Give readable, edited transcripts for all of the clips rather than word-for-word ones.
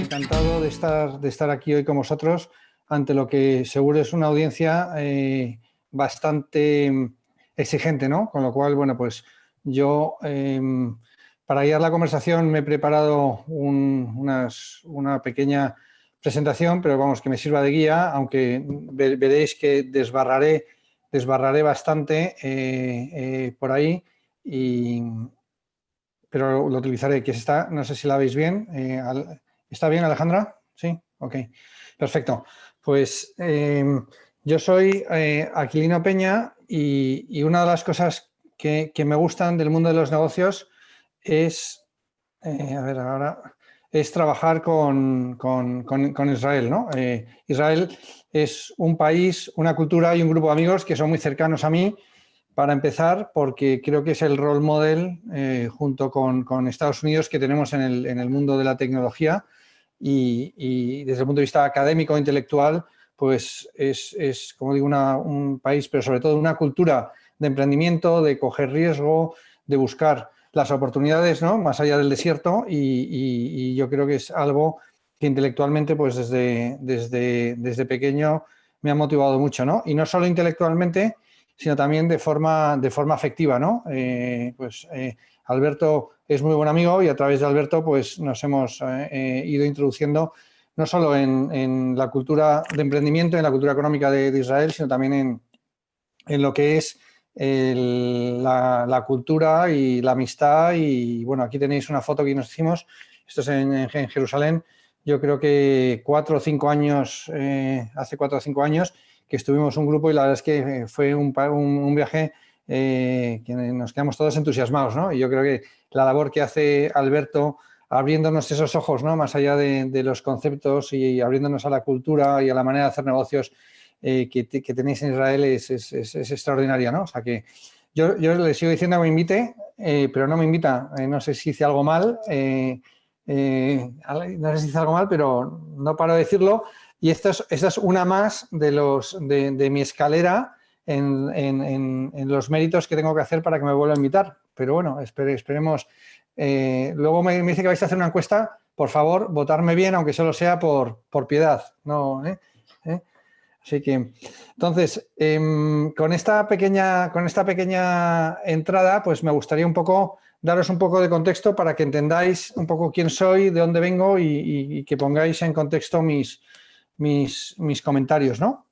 Encantado de estar aquí hoy con vosotros ante lo que seguro es una audiencia bastante exigente, ¿no? Con lo cual, bueno, pues yo para guiar la conversación me he preparado una pequeña presentación, pero vamos, que me sirva de guía, aunque veréis que desbarraré bastante por ahí, pero lo utilizaré, que está, no sé si la veis bien. ¿Está bien, Alejandra? Sí, ok, perfecto. Pues yo soy Aquilino Peña y una de las cosas que me gustan del mundo de los negocios es, es trabajar con Israel, ¿no? Israel es un país, una cultura y un grupo de amigos que son muy cercanos a mí. Para empezar, porque creo que es el role model junto con Estados Unidos que tenemos en el mundo de la tecnología y desde el punto de vista académico e intelectual, pues es como digo, un país, pero sobre todo una cultura de emprendimiento, de coger riesgo, de buscar las oportunidades, ¿no? Más allá del desierto y yo creo que es algo que intelectualmente, pues desde pequeño me ha motivado mucho, ¿no? Y no solo intelectualmente, sino también de forma afectiva, ¿no? Alberto es muy buen amigo y a través de Alberto pues nos hemos ido introduciendo no solo en la cultura de emprendimiento, en la cultura económica de Israel, sino también en lo que es la cultura y la amistad. Y bueno, aquí tenéis una foto que nos hicimos, esto es en Jerusalén, yo creo que 4 o 5 años, hace 4 o 5 años, que estuvimos un grupo y la verdad es que fue un viaje que nos quedamos todos entusiasmados, ¿no? Y yo creo que la labor que hace Alberto abriéndonos esos ojos, ¿no? Más allá de los conceptos y abriéndonos a la cultura y a la manera de hacer negocios que tenéis en Israel es extraordinaria, ¿no? O sea que yo le sigo diciendo que me invite, pero no me invita. No sé si hice algo mal, no sé si hice algo mal, pero no paro de decirlo. Y esta es una más de mi escalera en los méritos que tengo que hacer para que me vuelva a invitar. Pero bueno, esperemos. Luego me dice que vais a hacer una encuesta. Por favor, votarme bien, aunque solo sea por piedad. ¿No? Así que, entonces, con esta pequeña entrada, pues me gustaría un poco daros un poco de contexto para que entendáis un poco quién soy, de dónde vengo y que pongáis en contexto mis comentarios, ¿no?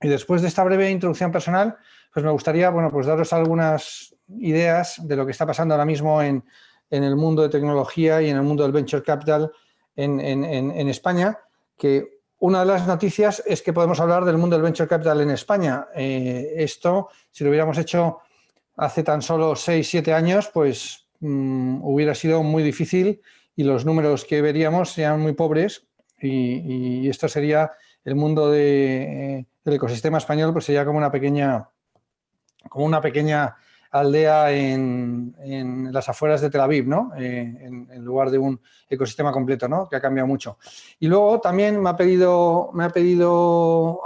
Y después de esta breve introducción personal, pues me gustaría, bueno, pues daros algunas ideas de lo que está pasando ahora mismo en el mundo de tecnología y en el mundo del venture capital en España, que una de las noticias es que podemos hablar del mundo del venture capital en España. Esto, si lo hubiéramos hecho hace tan solo 6, 7 años, pues hubiera sido muy difícil y los números que veríamos serían muy pobres y esto sería el mundo del ecosistema español, pues sería como una pequeña aldea en las afueras de Tel Aviv, ¿no? En lugar de un ecosistema completo, ¿no? Que ha cambiado mucho. Y luego también me ha pedido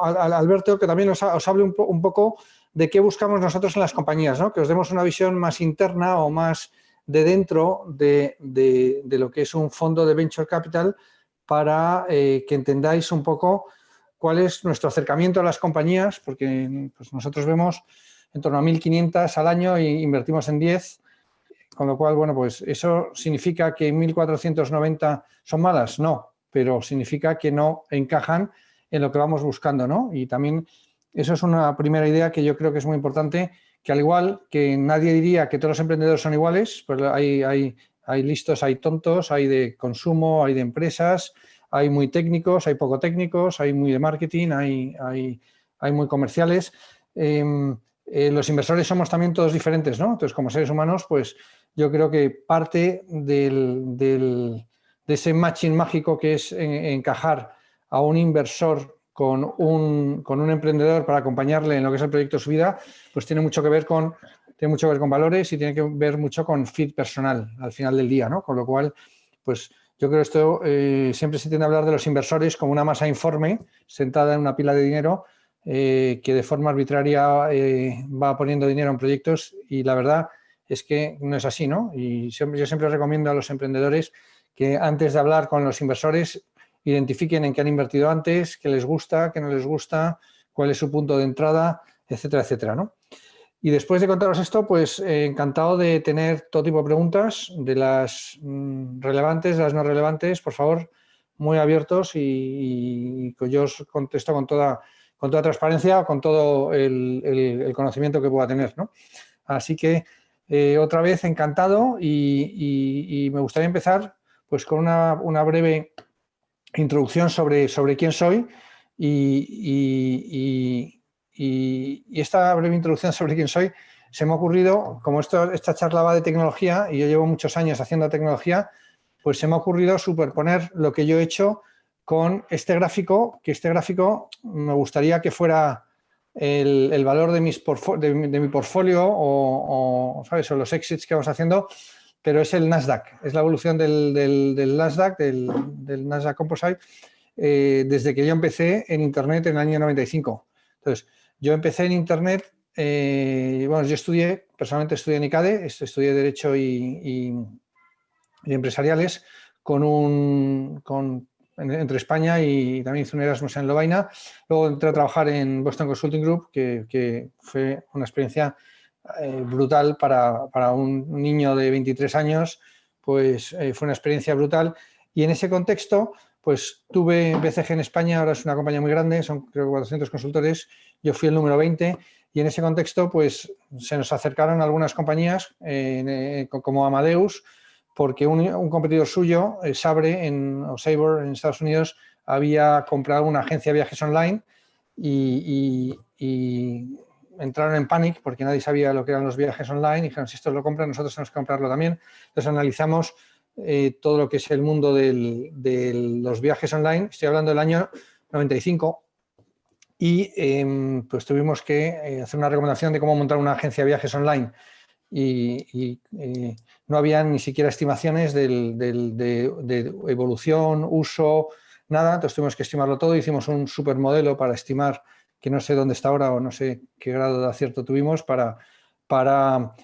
Alberto que también os hable un poco de qué buscamos nosotros en las compañías, ¿no? Que os demos una visión más interna o más de dentro de lo que es un fondo de venture capital para que entendáis un poco cuál es nuestro acercamiento a las compañías, porque pues, nosotros vemos en torno a 1.500 al año e invertimos en 10, con lo cual, bueno, pues eso significa que 1.490 son malas, no, pero significa que no encajan en lo que vamos buscando, ¿no? Y también eso es una primera idea que yo creo que es muy importante, que al igual que nadie diría que todos los emprendedores son iguales, pues hay listos, hay tontos, hay de consumo, hay de empresas, hay muy técnicos, hay poco técnicos, hay muy de marketing, hay muy comerciales. Los inversores somos también todos diferentes, ¿no? Entonces, como seres humanos, pues yo creo que parte de ese matching mágico que es encajar a un inversor con un emprendedor para acompañarle en lo que es el proyecto de su vida, pues tiene mucho que ver con valores y tiene que ver mucho con fit personal al final del día, ¿no? Con lo cual, pues Yo creo que esto siempre se tiende a hablar de los inversores como una masa informe sentada en una pila de dinero que de forma arbitraria va poniendo dinero en proyectos y la verdad es que no es así, ¿no? Y yo siempre recomiendo a los emprendedores que antes de hablar con los inversores identifiquen en qué han invertido antes, qué les gusta, qué no les gusta, cuál es su punto de entrada, etcétera, etcétera, ¿no? Y después de contaros esto, pues encantado de tener todo tipo de preguntas, de las relevantes, de las no relevantes, por favor, muy abiertos y yo os contesto con toda transparencia, con todo el conocimiento que pueda tener, ¿no? Así que otra vez encantado y me gustaría empezar pues con una breve introducción sobre quién soy y esta breve introducción sobre quién soy se me ha ocurrido, como esta charla va de tecnología y yo llevo muchos años haciendo tecnología, pues se me ha ocurrido superponer lo que yo he hecho con este gráfico, que este gráfico me gustaría que fuera el valor de mi portfolio o, ¿sabes? O los exits que vamos haciendo, pero es el Nasdaq, es la evolución del Nasdaq, del Nasdaq Composite, desde que yo empecé en Internet en el año 95. Entonces, yo empecé en Internet, bueno, yo personalmente estudié en ICADE, estudié Derecho y empresariales entre España y también hice un Erasmus en Lovaina. Luego entré a trabajar en Boston Consulting Group, que fue una experiencia brutal para un niño de 23 años, pues fue una experiencia brutal. Y en ese contexto, pues tuve BCG en España, ahora es una compañía muy grande, son creo 400 consultores, yo fui el número 20 y en ese contexto, pues se nos acercaron algunas compañías como Amadeus, porque un competidor suyo, Sabre en Estados Unidos, había comprado una agencia de viajes online y entraron en pánico porque nadie sabía lo que eran los viajes online y dijeron, si estos lo compran, nosotros tenemos que comprarlo también. Entonces analizamos todo lo que es el mundo de los viajes online, estoy hablando del año 95, y pues tuvimos que hacer una recomendación de cómo montar una agencia de viajes online y no había ni siquiera estimaciones de evolución, uso, nada, entonces tuvimos que estimarlo todo, hicimos un supermodelo para estimar, que no sé dónde está ahora o no sé qué grado de acierto tuvimos, para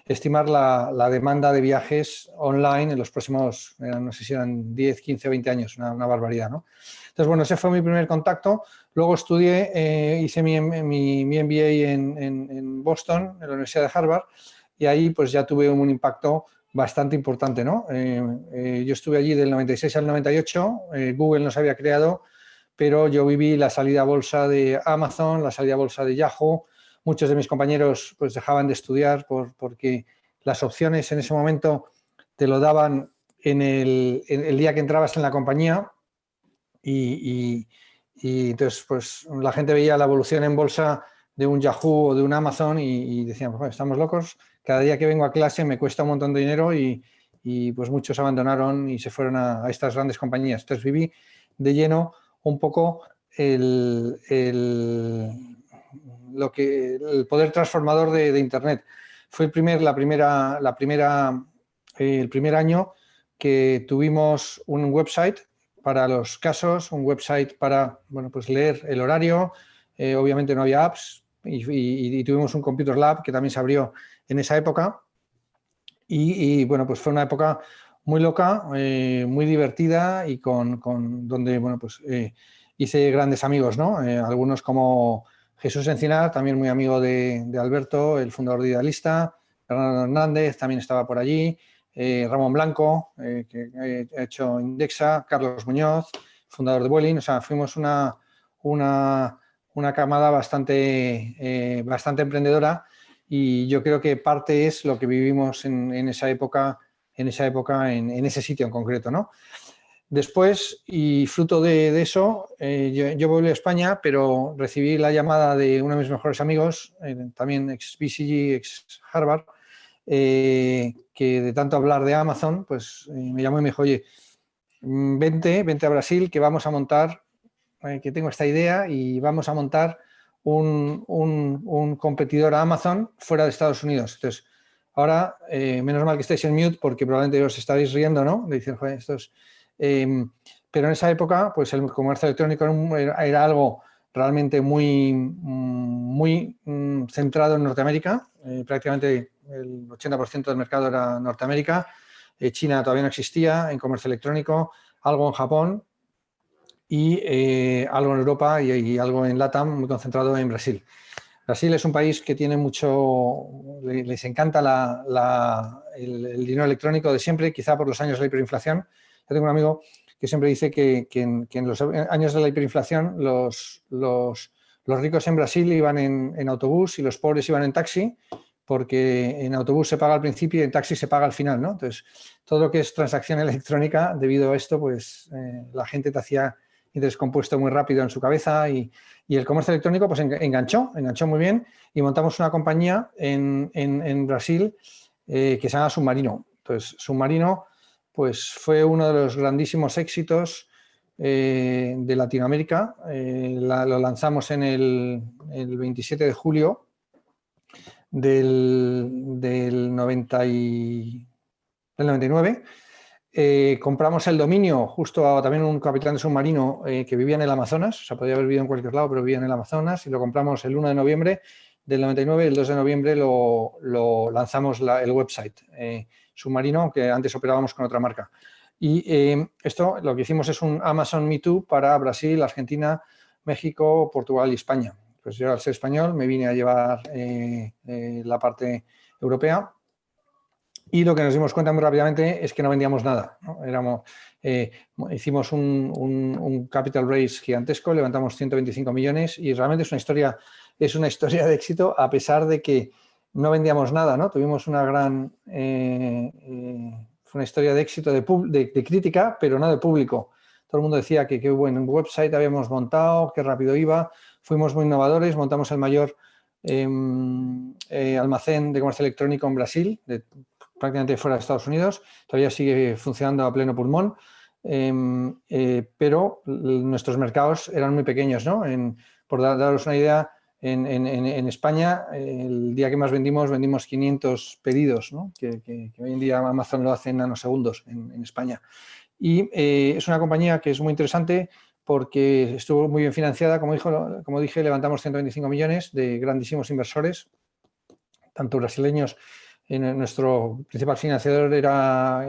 estimar la demanda de viajes online en los próximos, no sé si eran 10, 15 o 20 años, una barbaridad, ¿no? Entonces, bueno, ese fue mi primer contacto. Luego estudié, hice mi MBA en Boston, en la Universidad de Harvard, y ahí pues ya tuve un impacto bastante importante, ¿no? Yo estuve allí del 96 al 98, Google no se había creado, pero yo viví la salida a bolsa de Amazon, la salida a bolsa de Yahoo. Muchos de mis compañeros pues dejaban de estudiar porque las opciones en ese momento te lo daban en el día que entrabas en la compañía y entonces pues la gente veía la evolución en bolsa de un Yahoo o de un Amazon y decían, pues, estamos locos, cada día que vengo a clase me cuesta un montón de dinero y pues muchos abandonaron y se fueron a estas grandes compañías. Entonces viví de lleno un poco el poder transformador de Internet. Fue el primer año que tuvimos un website para los casos, un website para, bueno, pues leer el horario. Obviamente no había apps y tuvimos un Computer Lab que también se abrió en esa época. Y bueno, pues fue una época muy loca, muy divertida y donde, bueno, pues hice grandes amigos, ¿no? Algunos como Jesús Encinar, también muy amigo de Alberto, el fundador de Idealista, Fernando Hernández también estaba por allí, Ramón Blanco, que ha hecho Indexa, Carlos Muñoz, fundador de Vueling. O sea, fuimos una camada bastante emprendedora y yo creo que parte es lo que vivimos en esa época, en ese sitio en concreto, ¿no? Después, y fruto de eso, yo volví a España, pero recibí la llamada de uno de mis mejores amigos, también ex BCG, ex Harvard, que de tanto hablar de Amazon, pues me llamó y me dijo, oye, vente a Brasil, que vamos a montar, que tengo esta idea y vamos a montar un competidor a Amazon fuera de Estados Unidos. Entonces, ahora, menos mal que estáis en mute porque probablemente os estaréis riendo, ¿no? De decir, joder, estos Pero en esa época, pues el comercio electrónico era algo realmente muy centrado en Norteamérica. Prácticamente el 80% del mercado era Norteamérica. China todavía no existía en comercio electrónico, algo en Japón y algo en Europa y algo en LATAM, muy concentrado en Brasil. Brasil es un país que tiene mucho, les encanta el dinero electrónico de siempre, quizá por los años de la hiperinflación. Yo tengo un amigo que siempre dice que en los años de la hiperinflación los ricos en Brasil iban en autobús y los pobres iban en taxi, porque en autobús se paga al principio y en taxi se paga al final, ¿no? Entonces, todo lo que es transacción electrónica, debido a esto, pues la gente te hacía interés compuesto muy rápido en su cabeza y el comercio electrónico pues enganchó muy bien y montamos una compañía en Brasil que se llama Submarino. Entonces, Submarino pues fue uno de los grandísimos éxitos de Latinoamérica. Lo lanzamos en el 27 de julio del 99. Compramos el dominio justo también un capitán de submarino que vivía en el Amazonas, o sea, podía haber vivido en cualquier lado, pero vivía en el Amazonas, y lo compramos el 1 de noviembre del 99, y el 2 de noviembre lo lanzamos el website Submarino, aunque antes operábamos con otra marca. Y esto lo que hicimos es un Amazon Me Too para Brasil, Argentina, México, Portugal y España. Pues yo, al ser español, me vine a llevar la parte europea. Y lo que nos dimos cuenta muy rápidamente es que no vendíamos nada, ¿no? Hicimos un capital raise gigantesco, levantamos 125 millones y realmente es una historia de éxito a pesar de que no vendíamos nada, ¿no? Tuvimos una gran... fue una historia de éxito de crítica, pero no de público. Todo el mundo decía que qué buen website habíamos montado, qué rápido iba. Fuimos muy innovadores, montamos el mayor almacén de comercio electrónico en Brasil, prácticamente fuera de Estados Unidos, todavía sigue funcionando a pleno pulmón, pero nuestros mercados eran muy pequeños, ¿no? Por daros una idea, en España, el día que más vendimos 500 pedidos, ¿no? que hoy en día Amazon lo hace en nanosegundos en España. Y es una compañía que es muy interesante porque estuvo muy bien financiada, como dije, levantamos 125 millones de grandísimos inversores, tanto brasileños. Nuestro principal financiador era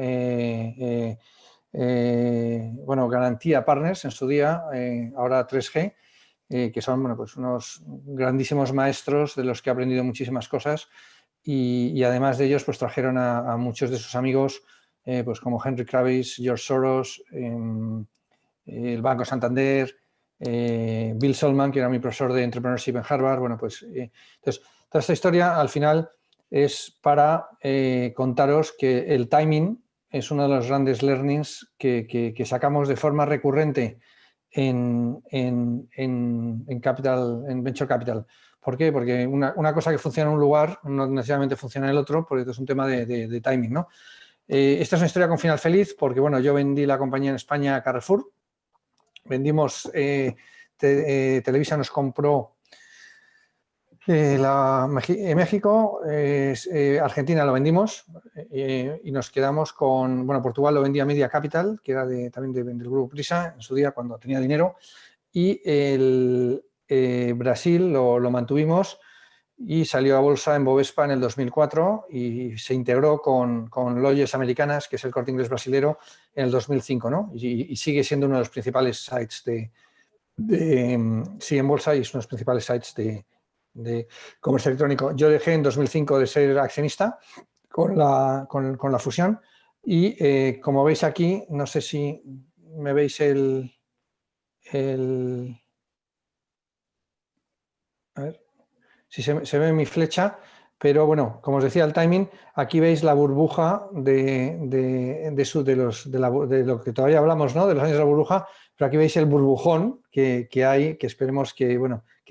Garantía Partners en su día, ahora 3G, que son pues unos grandísimos maestros de los que he aprendido muchísimas cosas y además de ellos pues trajeron a muchos de sus amigos pues como Henry Kravis, George Soros, el Banco Santander, Bill Solman, que era mi profesor de Entrepreneurship en Harvard. Bueno, pues entonces toda esta historia al final es para contaros que el timing es uno de los grandes learnings que sacamos de forma recurrente en Venture Capital. ¿Por qué? Porque una cosa que funciona en un lugar no necesariamente funciona en el otro, porque es un tema de timing, ¿no? Esta es una historia con final feliz porque, bueno, yo vendí la compañía en España a Carrefour, vendimos, Televisa nos compró México, Argentina lo vendimos y nos quedamos con, bueno, Portugal lo vendía Media Capital, que era también del grupo Prisa en su día cuando tenía dinero, y Brasil lo mantuvimos y salió a bolsa en Bovespa en el 2004 y se integró con Lojas Americanas, que es el Corte Inglés brasilero, en el 2005, ¿no? Y sigue siendo uno de los principales sites sigue en bolsa y es uno de los principales sites de comercio electrónico. Yo dejé en 2005 de ser accionista con la fusión y como veis aquí, no sé si me veis a ver si se ve mi flecha, pero bueno, como os decía, el timing, aquí veis la burbuja de lo que todavía hablamos, ¿no? De los años de la burbuja, pero aquí veis el burbujón que hay, que esperemos que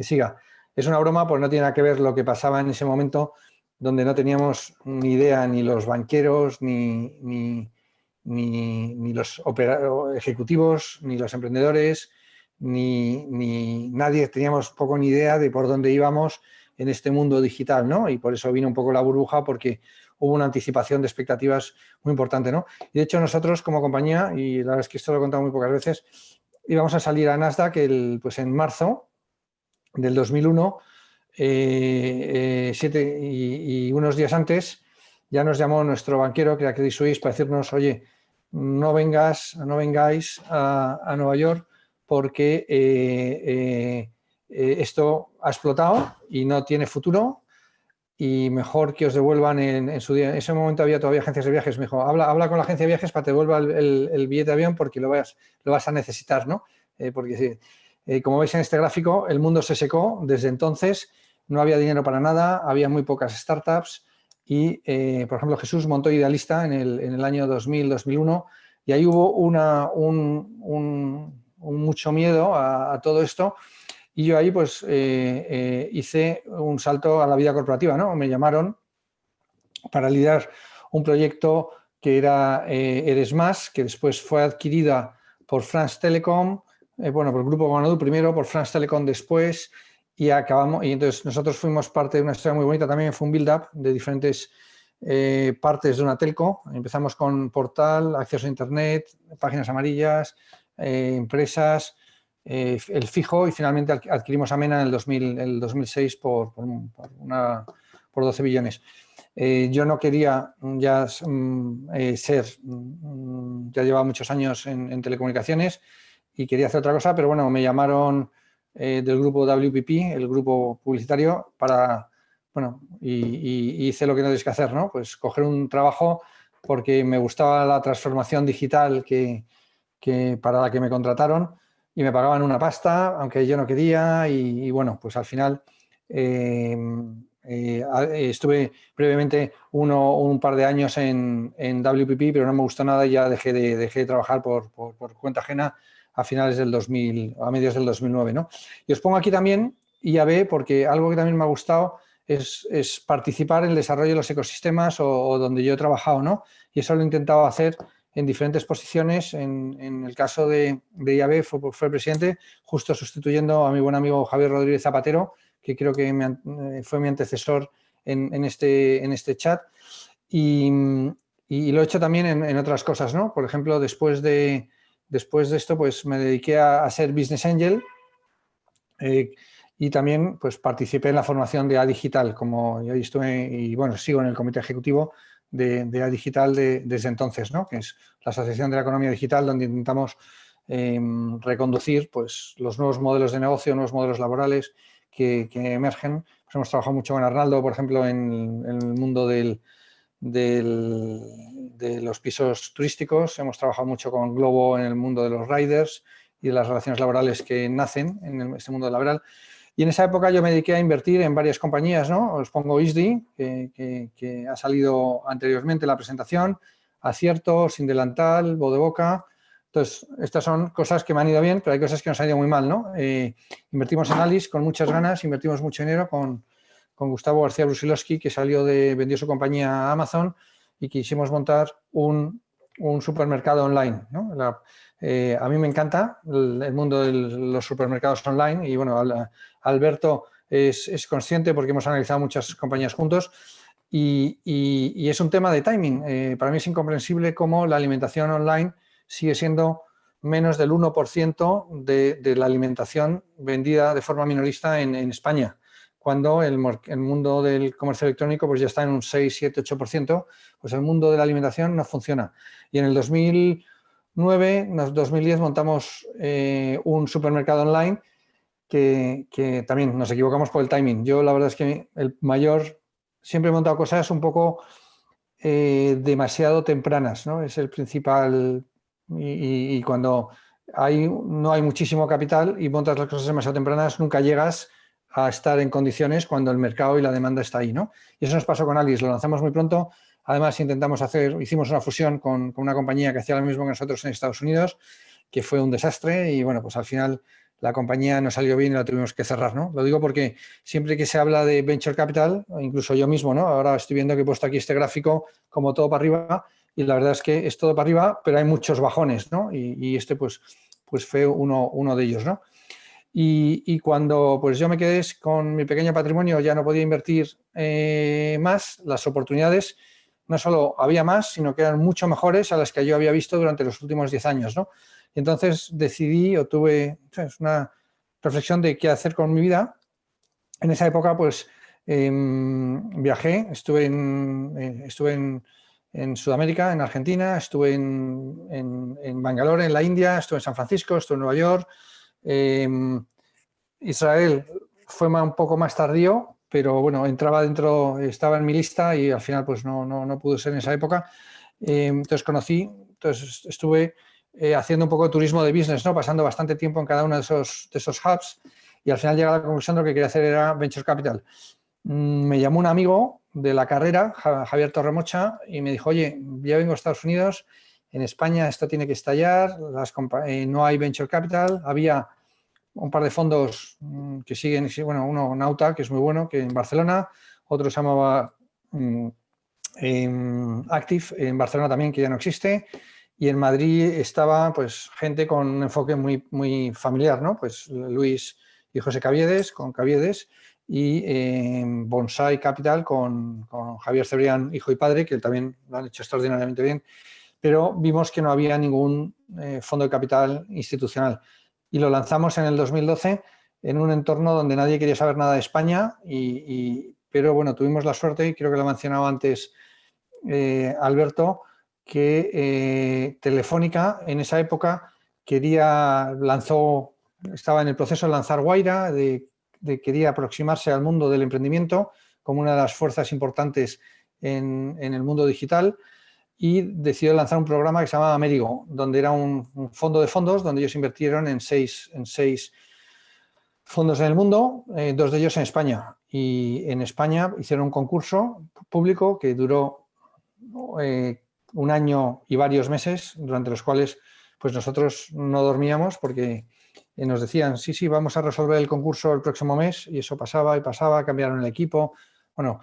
siga. Es una broma, pues no tiene nada que ver lo que pasaba en ese momento, donde no teníamos ni idea ni los banqueros, ni los ejecutivos, ni los emprendedores, ni nadie, teníamos poco ni idea de por dónde íbamos en este mundo digital, ¿no? Y por eso vino un poco la burbuja, porque hubo una anticipación de expectativas muy importante, ¿no? Y de hecho nosotros como compañía, y la verdad es que esto lo he contado muy pocas veces, íbamos a salir a Nasdaq pues en marzo del 2001, y unos días antes ya nos llamó nuestro banquero, que era Credit Suisse, para decirnos, oye, no vengáis a Nueva York porque esto ha explotado y no tiene futuro y mejor que os devuelvan en su día. En ese momento había todavía agencias de viajes. Me dijo, habla con la agencia de viajes para que te devuelva el billete de avión porque lo vas a necesitar, ¿no? Porque como veis en este gráfico, el mundo se secó desde entonces, no había dinero para nada, había muy pocas startups y, por ejemplo, Jesús montó Idealista en el año 2000-2001 y ahí hubo un mucho miedo a todo esto. Y yo ahí pues hice un salto a la vida corporativa, ¿no? Me llamaron para liderar un proyecto que era Eresmas, que después fue adquirida por France Telecom, por el Grupo Bonadú primero, por France Telecom después, y entonces nosotros fuimos parte de una historia muy bonita, también fue un build-up de diferentes partes de una telco. Empezamos con portal, acceso a internet, páginas amarillas, empresas, el fijo, y finalmente adquirimos Amena en el 2006 por 12 billones. Yo no quería ya ya llevaba muchos años en telecomunicaciones y quería hacer otra cosa, pero bueno, me llamaron del grupo WPP, el grupo publicitario, y hice lo que no tienes que hacer, ¿no? Pues coger un trabajo porque me gustaba la transformación digital para la que me contrataron y me pagaban una pasta, aunque yo no quería, y bueno, pues al final estuve brevemente un par de años en WPP, pero no me gustó nada y ya dejé de trabajar por cuenta ajena a finales del 2000, a mediados del 2009, ¿no? Y os pongo aquí también IAB porque algo que también me ha gustado es participar en el desarrollo de los ecosistemas o donde yo he trabajado, ¿no? Y eso lo he intentado hacer en diferentes posiciones. En el caso de IAB fue presidente, justo sustituyendo a mi buen amigo Javier Rodríguez Zapatero, que creo que fue mi antecesor en este chat. Y lo he hecho también en otras cosas, ¿no? Por ejemplo, después de esto, pues me dediqué a ser Business Angel y también pues participé en la formación de A-Digital, como ya estuve, y bueno, sigo en el comité ejecutivo de A-Digital desde entonces, ¿no? Que es la Asociación de la Economía Digital, donde intentamos reconducir pues, los nuevos modelos de negocio, nuevos modelos laborales que emergen. Pues hemos trabajado mucho con Arnaldo, por ejemplo, en el mundo de los pisos turísticos. Hemos trabajado mucho con Globo en el mundo de los riders y de las relaciones laborales que nacen en este mundo laboral. Y en esa época yo me dediqué a invertir en varias compañías, ¿no? Os pongo ISDI, que ha salido anteriormente en la presentación, Acierto, Sin Delantal, Boca. Entonces, estas son cosas que me han ido bien, pero hay cosas que nos han ido muy mal, ¿no? Invertimos en Alice con muchas ganas, invertimos mucho dinero con Gustavo García Brusilowski, que vendió su compañía a Amazon y quisimos montar un supermercado online, ¿no? A mí me encanta el mundo de los supermercados online y, bueno, Alberto es consciente porque hemos analizado muchas compañías juntos y es un tema de timing. Para mí es incomprensible cómo la alimentación online sigue siendo menos del 1% de la alimentación vendida de forma minorista en España, cuando el mundo del comercio electrónico pues ya está en un 6, 7, 8%, pues el mundo de la alimentación no funciona. Y en el 2010 montamos un supermercado online que también nos equivocamos por el timing. Yo la verdad es que siempre he montado cosas un poco demasiado tempranas, ¿no? Es el principal, y cuando no hay muchísimo capital y montas las cosas demasiado tempranas, nunca llegas a estar en condiciones cuando el mercado y la demanda está ahí, ¿no? Y eso nos pasó con Alice, lo lanzamos muy pronto. Además, hicimos una fusión con una compañía que hacía lo mismo que nosotros en Estados Unidos, que fue un desastre y, bueno, pues al final la compañía no salió bien y la tuvimos que cerrar, ¿no? Lo digo porque siempre que se habla de Venture Capital, incluso yo mismo, ¿no? Ahora estoy viendo que he puesto aquí este gráfico como todo para arriba y la verdad es que es todo para arriba, pero hay muchos bajones, ¿no? Y este pues fue uno de ellos, ¿no? Y cuando pues yo me quedé con mi pequeño patrimonio, ya no podía invertir más, las oportunidades no solo había más, sino que eran mucho mejores a las que yo había visto durante los últimos 10 años, ¿no? Y entonces decidí o tuve, ¿sabes?, una reflexión de qué hacer con mi vida. En esa época, pues, viajé, estuve en Sudamérica, en Argentina, estuve en Bangalore, en la India, estuve en San Francisco, estuve en Nueva York. Israel fue un poco más tardío, pero bueno, estaba en mi lista y al final pues no pudo ser en esa época. Entonces estuve haciendo un poco de turismo de business, ¿no? Pasando bastante tiempo en cada uno de esos hubs, y al final llegué a la conclusión de lo que quería hacer era Venture Capital. Me llamó un amigo de la carrera, Javier Torremocha, y me dijo, oye, ya vengo a Estados Unidos, en España esto tiene que estallar, no hay Venture Capital. Había un par de fondos que siguen, bueno, uno Nauta, que es muy bueno, que en Barcelona, otro se llamaba Active, en Barcelona también, que ya no existe, y en Madrid estaba pues gente con un enfoque muy, muy familiar, ¿no? Pues Luis y José Caviedes, con Caviedes, y Bonsai Capital con Javier Cebrián, hijo y padre, que también lo han hecho extraordinariamente bien, pero vimos que no había ningún fondo de capital institucional. Y lo lanzamos en el 2012 en un entorno donde nadie quería saber nada de España, pero bueno, tuvimos la suerte, y creo que lo ha mencionado antes Alberto, que Telefónica en esa época estaba en el proceso de lanzar Wayra, quería aproximarse al mundo del emprendimiento como una de las fuerzas importantes en el mundo digital, y decidió lanzar un programa que se llamaba Amerigo, donde era un fondo de fondos, donde ellos invirtieron en seis fondos en el mundo, 2 de ellos en España. Y en España hicieron un concurso público que duró 1 año y varios meses, durante los cuales pues nosotros no dormíamos, porque nos decían, sí, vamos a resolver el concurso el próximo mes, y eso pasaba y pasaba, cambiaron el equipo. Bueno,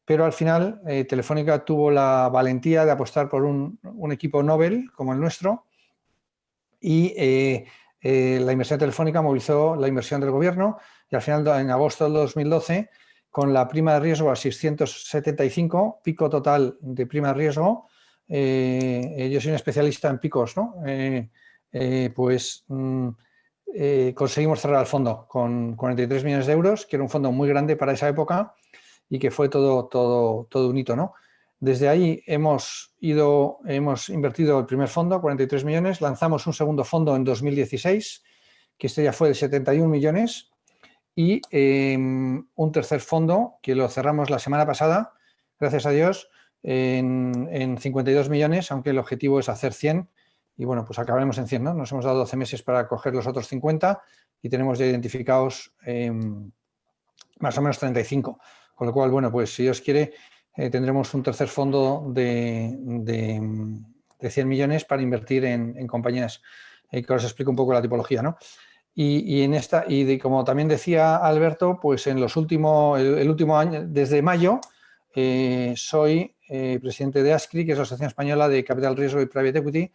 pero al final Telefónica tuvo la valentía de apostar por un equipo Nobel como el nuestro, y la inversión telefónica movilizó la inversión del gobierno, y al final, en agosto del 2012, con la prima de riesgo a 675, pico total de prima de riesgo, yo soy un especialista en picos, ¿no? Conseguimos cerrar el fondo con 43 millones de euros, que era un fondo muy grande para esa época, y que fue todo un hito, ¿no? Desde ahí hemos invertido el primer fondo, 43 millones, lanzamos un segundo fondo en 2016, que este ya fue de 71 millones, y un tercer fondo que lo cerramos la semana pasada, gracias a Dios, en 52 millones, aunque el objetivo es hacer 100, y bueno, pues acabaremos en 100, ¿no? Nos hemos dado 12 meses para coger los otros 50, y tenemos ya identificados más o menos 35, con lo cual, bueno, pues si Dios quiere, tendremos un tercer fondo de 100 millones para invertir en compañías, que os explico un poco la tipología, ¿no? Como también decía Alberto, pues en el último año, desde mayo, soy presidente de ASCRI, que es la Asociación Española de Capital Riesgo y Private Equity,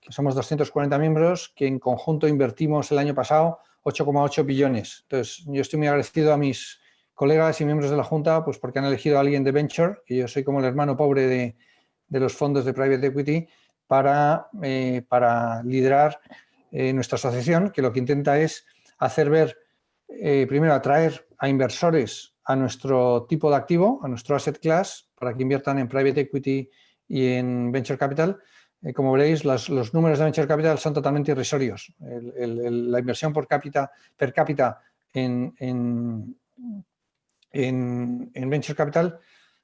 que somos 240 miembros, que en conjunto invertimos el año pasado 8,8 billones. Entonces, yo estoy muy agradecido a mis colegas y miembros de la Junta, pues porque han elegido a alguien de Venture, que yo soy como el hermano pobre de los fondos de Private Equity, para liderar nuestra asociación, que lo que intenta es hacer ver, primero, atraer a inversores a nuestro tipo de activo, a nuestro asset class, para que inviertan en Private Equity y en Venture Capital. Como veréis, los números de Venture Capital son totalmente irrisorios. La inversión per cápita en Venture Capital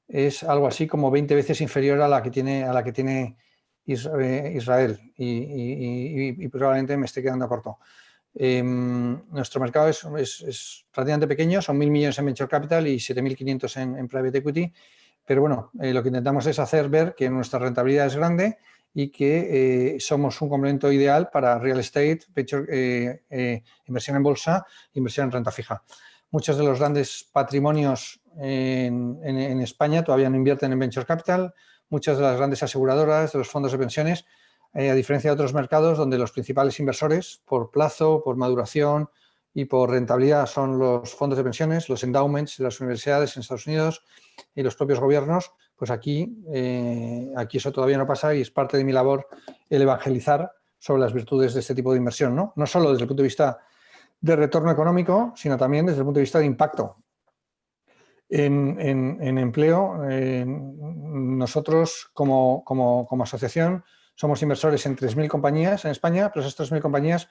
es algo así como 20 veces inferior a la que tiene Israel, y probablemente me esté quedando corto. Nuestro mercado es prácticamente pequeño, son 1.000 millones en Venture Capital y 7.500 en Private Equity, pero bueno, lo que intentamos es hacer ver que nuestra rentabilidad es grande, y que somos un complemento ideal para real estate, inversión en bolsa, inversión en renta fija. Muchos de los grandes patrimonios en España todavía no invierten en Venture Capital. Muchas de las grandes aseguradoras, de los fondos de pensiones, a diferencia de otros mercados donde los principales inversores, por plazo, por maduración y por rentabilidad, son los fondos de pensiones, los endowments de las universidades en Estados Unidos y los propios gobiernos, pues aquí eso todavía no pasa y es parte de mi labor el evangelizar sobre las virtudes de este tipo de inversión, ¿no? No solo desde el punto de vista de retorno económico, sino también desde el punto de vista de impacto en empleo. Nosotros, como asociación, somos inversores en 3.000 compañías en España, pero esas 3.000 compañías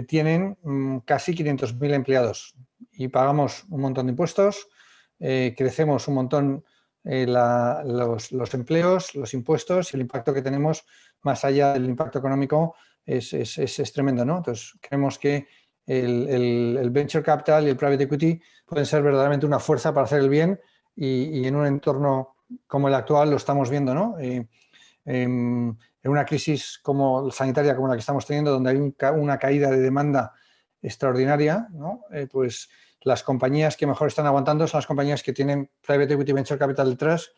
tienen casi 500.000 empleados y pagamos un montón de impuestos, crecemos un montón los empleos, los impuestos y el impacto que tenemos más allá del impacto económico es tremendo, ¿no? Entonces, creemos que el venture capital y el private equity pueden ser verdaderamente una fuerza para hacer el bien y en un entorno como el actual lo estamos viendo, ¿no? En una crisis sanitaria como la que estamos teniendo, donde hay una caída de demanda extraordinaria, ¿no? Pues las compañías que mejor están aguantando son las compañías que tienen private equity venture capital detrás,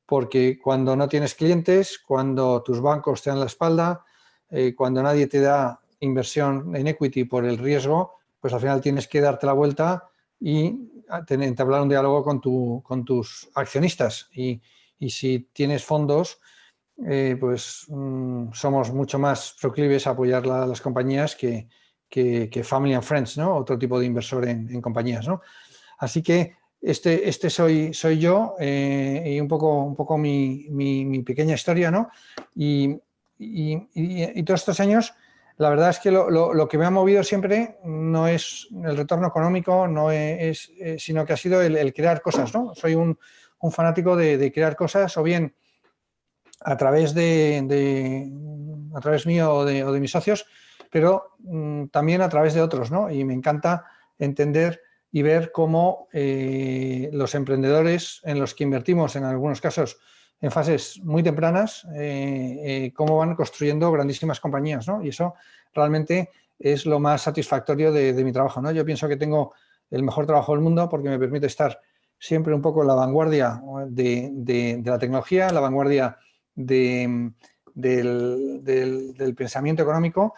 porque cuando no tienes clientes, cuando tus bancos te dan la espalda, cuando nadie te da inversión en equity por el riesgo, pues al final tienes que darte la vuelta y entablar un diálogo con tus accionistas. Y si tienes fondos, pues somos mucho más proclives a apoyar las compañías que Family and Friends, ¿no? Otro tipo de inversor en compañías, ¿no? Así que este soy yo y un poco mi pequeña historia, ¿no? Y todos estos años, la verdad es que lo que me ha movido siempre no es el retorno económico, sino que ha sido el crear cosas, ¿no? Soy un fanático de crear cosas, o bien a través a través mío o de mis socios, pero también a través de otros, ¿no? Y me encanta entender y ver cómo los emprendedores en los que invertimos, en algunos casos en fases muy tempranas, cómo van construyendo grandísimas compañías, ¿no? Y eso realmente es lo más satisfactorio de mi trabajo, ¿no? Yo pienso que tengo el mejor trabajo del mundo porque me permite estar siempre un poco en la vanguardia de la tecnología, en la vanguardia del pensamiento económico,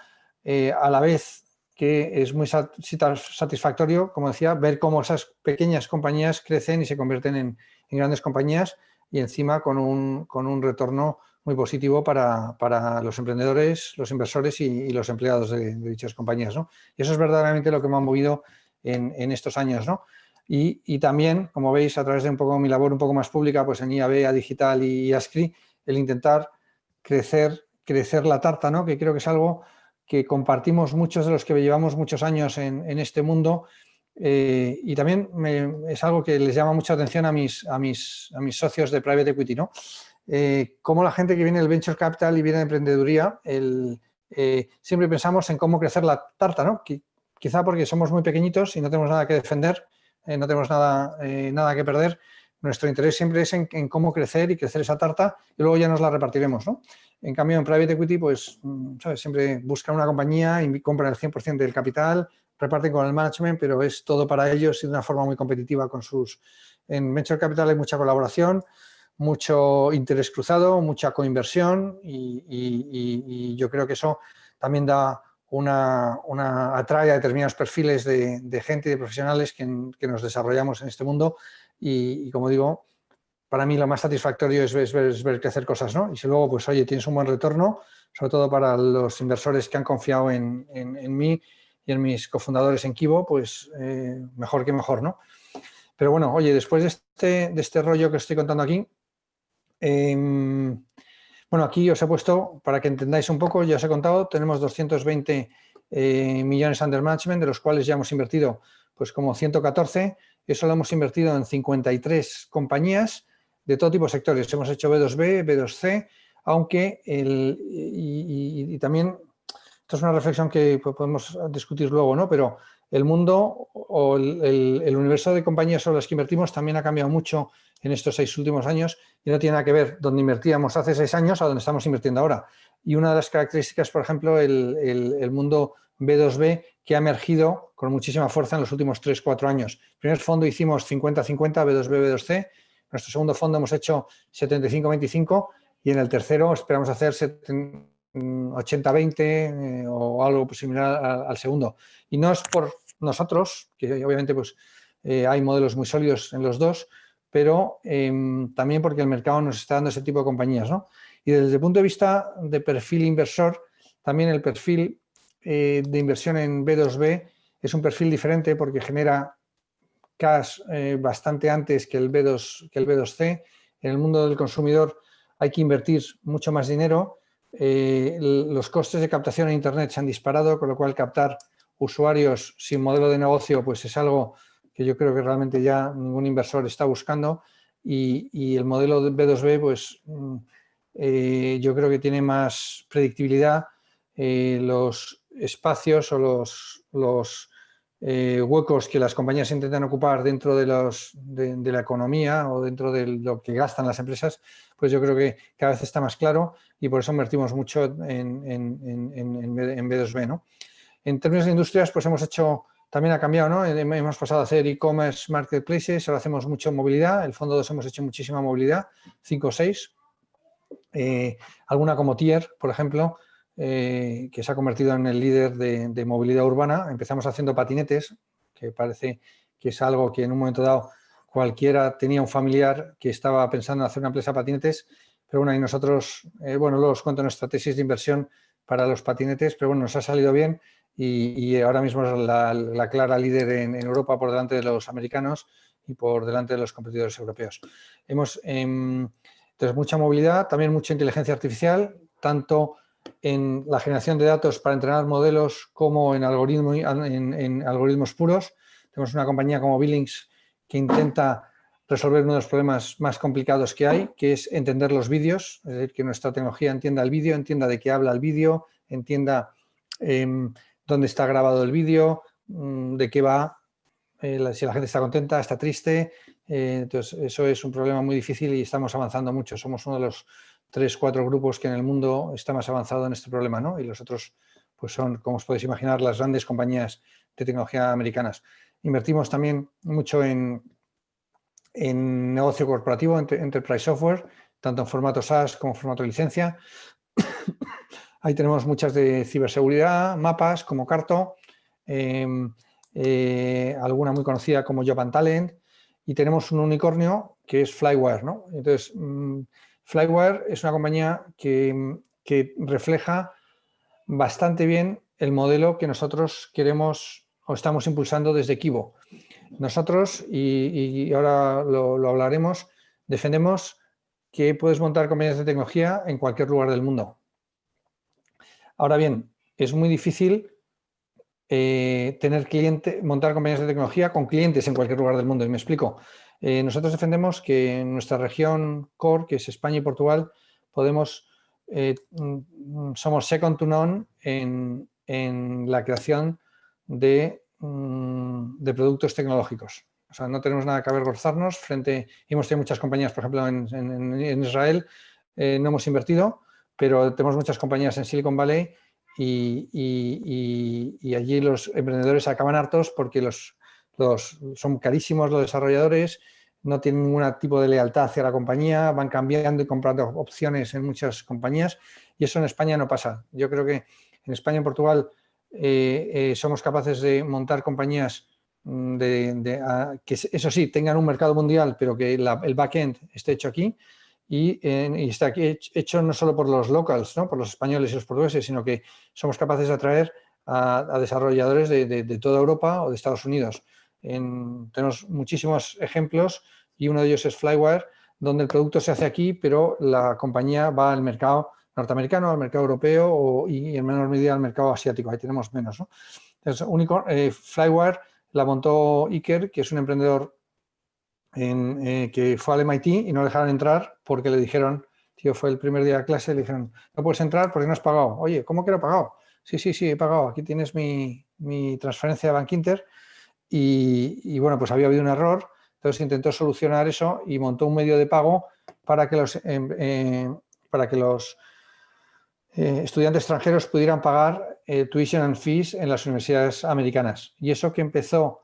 a la vez que es muy satisfactorio, como decía, ver cómo esas pequeñas compañías crecen y se convierten en grandes compañías y encima con un retorno muy positivo para los emprendedores, los inversores y los empleados de dichas compañías, ¿no? Y eso es verdaderamente lo que me ha movido en estos años, ¿no? Y también, como veis, a través de un poco mi labor un poco más pública, pues en IAB, Digital y ASCRI, el intentar crecer la tarta, ¿no? Que creo que es algo que compartimos muchos de los que llevamos muchos años en este mundo, y también es algo que les llama mucha atención a mis socios de private equity, ¿no? Cómo la gente que viene del venture capital y viene de emprendeduría, siempre pensamos en cómo crecer la tarta, ¿no? Quizá porque somos muy pequeñitos y no tenemos nada que defender, no tenemos nada que perder. Nuestro interés siempre es en cómo crecer y crecer esa tarta y luego ya nos la repartiremos, ¿no? En cambio, en private equity, pues, ¿sabes? Siempre buscan una compañía y compran el 100% del capital, reparten con el management, pero es todo para ellos y de una forma muy competitiva con sus... En venture capital hay mucha colaboración, mucho interés cruzado, mucha coinversión y yo creo que eso también da atrae a determinados perfiles de gente y de profesionales que nos desarrollamos en este mundo y como digo, para mí lo más satisfactorio es ver crecer cosas, ¿no? Y si luego, pues oye, tienes un buen retorno, sobre todo para los inversores que han confiado en mí y en mis cofundadores en Kivo, pues mejor que mejor, ¿no? Pero bueno, oye, después de este rollo que estoy contando aquí, bueno, aquí os he puesto, para que entendáis un poco, ya os he contado, tenemos 220 millones under management, de los cuales ya hemos invertido pues como 114, eso lo hemos invertido en 53 compañías de todo tipo de sectores. Hemos hecho B2B, B2C, aunque y también, esto es una reflexión que podemos discutir luego, ¿no? Pero el mundo o el universo de compañías sobre las que invertimos también ha cambiado mucho en estos 6 últimos años y no tiene nada que ver donde invertíamos hace 6 años a donde estamos invirtiendo ahora. Y una de las características, por ejemplo, el mundo B2B que ha emergido con muchísima fuerza en los últimos 3-4 años. El primer fondo hicimos 50-50, B2B, B2C. Nuestro segundo fondo hemos hecho 75-25 y en el tercero esperamos hacer 80-20 o algo similar al segundo. Y no es por nosotros, que obviamente pues, hay modelos muy sólidos en los dos, pero también porque el mercado nos está dando ese tipo de compañías, ¿no? Y desde el punto de vista de perfil inversor, también el perfil de inversión en B2B es un perfil diferente porque genera cash bastante antes que el B2C. En el mundo del consumidor hay que invertir mucho más dinero. Los costes de captación en Internet se han disparado, con lo cual captar usuarios sin modelo de negocio pues es algo que yo creo que realmente ya ningún inversor está buscando, y el modelo de B2B pues yo creo que tiene más predictibilidad. Los espacios o los huecos que las compañías intentan ocupar dentro de la economía o dentro de lo que gastan las empresas, pues yo creo que cada vez está más claro, y por eso invertimos mucho en B2B, ¿no? En términos de industrias, pues también ha cambiado, ¿no? Hemos pasado a hacer e-commerce, marketplaces, ahora hacemos mucho movilidad. El fondo 2 hemos hecho muchísima movilidad, 5 o 6. Alguna como Tier, por ejemplo, que se ha convertido en el líder de movilidad urbana. Empezamos haciendo patinetes, que parece que es algo que en un momento dado cualquiera tenía un familiar que estaba pensando en hacer una empresa de patinetes, pero bueno, y nosotros, bueno, luego os cuento nuestra tesis de inversión para los patinetes, pero bueno, nos ha salido bien, y ahora mismo es la clara líder en Europa, por delante de los americanos y por delante de los competidores europeos. Entonces, mucha movilidad, también mucha inteligencia artificial, tanto en la generación de datos para entrenar modelos como en algoritmos puros. Tenemos una compañía como Billings que intenta resolver uno de los problemas más complicados que hay, que es entender los vídeos, es decir, que nuestra tecnología entienda el vídeo, entienda de qué habla el vídeo, entienda dónde está grabado el vídeo, de qué va, si la gente está contenta, está triste. Entonces, eso es un problema muy difícil y estamos avanzando mucho. Somos uno de los 3-4 grupos que en el mundo está más avanzado en este problema, ¿no? Y los otros pues son, como os podéis imaginar, las grandes compañías de tecnología americanas. Invertimos también mucho en negocio corporativo, Enterprise Software, tanto en formato SaaS como en formato de licencia. Ahí tenemos muchas de ciberseguridad, mapas como Carto, alguna muy conocida como Job and Talent, y tenemos un unicornio que es Flywire, ¿no? Entonces, Flywire es una compañía que refleja bastante bien el modelo que nosotros queremos o estamos impulsando desde Kibo. Nosotros, y ahora lo hablaremos, defendemos que puedes montar compañías de tecnología en cualquier lugar del mundo. Ahora bien, es muy difícil montar compañías de tecnología con clientes en cualquier lugar del mundo, y me explico. Nosotros defendemos que en nuestra región core, que es España y Portugal, somos second to none en la creación de productos tecnológicos. O sea, no tenemos nada que avergonzarnos hemos tenido muchas compañías, por ejemplo, en Israel, no hemos invertido, pero tenemos muchas compañías en Silicon Valley, y allí los emprendedores acaban hartos porque son carísimos los desarrolladores, no tienen ningún tipo de lealtad hacia la compañía, van cambiando y comprando opciones en muchas compañías, y eso en España no pasa. Yo creo que en España y en Portugal somos capaces de montar compañías que, eso sí, tengan un mercado mundial, pero que el backend esté hecho aquí. Y está aquí hecho no solo por los locals, ¿no? Por los españoles y los portugueses, sino que somos capaces de atraer a desarrolladores de toda Europa o de Estados Unidos. Tenemos muchísimos ejemplos, y uno de ellos es Flywire, donde el producto se hace aquí, pero la compañía va al mercado norteamericano, al mercado europeo y en menor medida al mercado asiático. Ahí tenemos menos, ¿no? Entonces, Flywire la montó Iker, que es un emprendedor que fue al MIT y no le dejaron entrar porque le dijeron, tío, fue el primer día de clase, le dijeron, no puedes entrar porque no has pagado. Oye, ¿cómo que no he pagado? Sí, he pagado, aquí tienes mi transferencia de Bankinter. Y bueno, pues había habido un error, entonces intentó solucionar eso y montó un medio de pago para que los estudiantes extranjeros pudieran pagar tuition and fees en las universidades americanas. Y eso que empezó,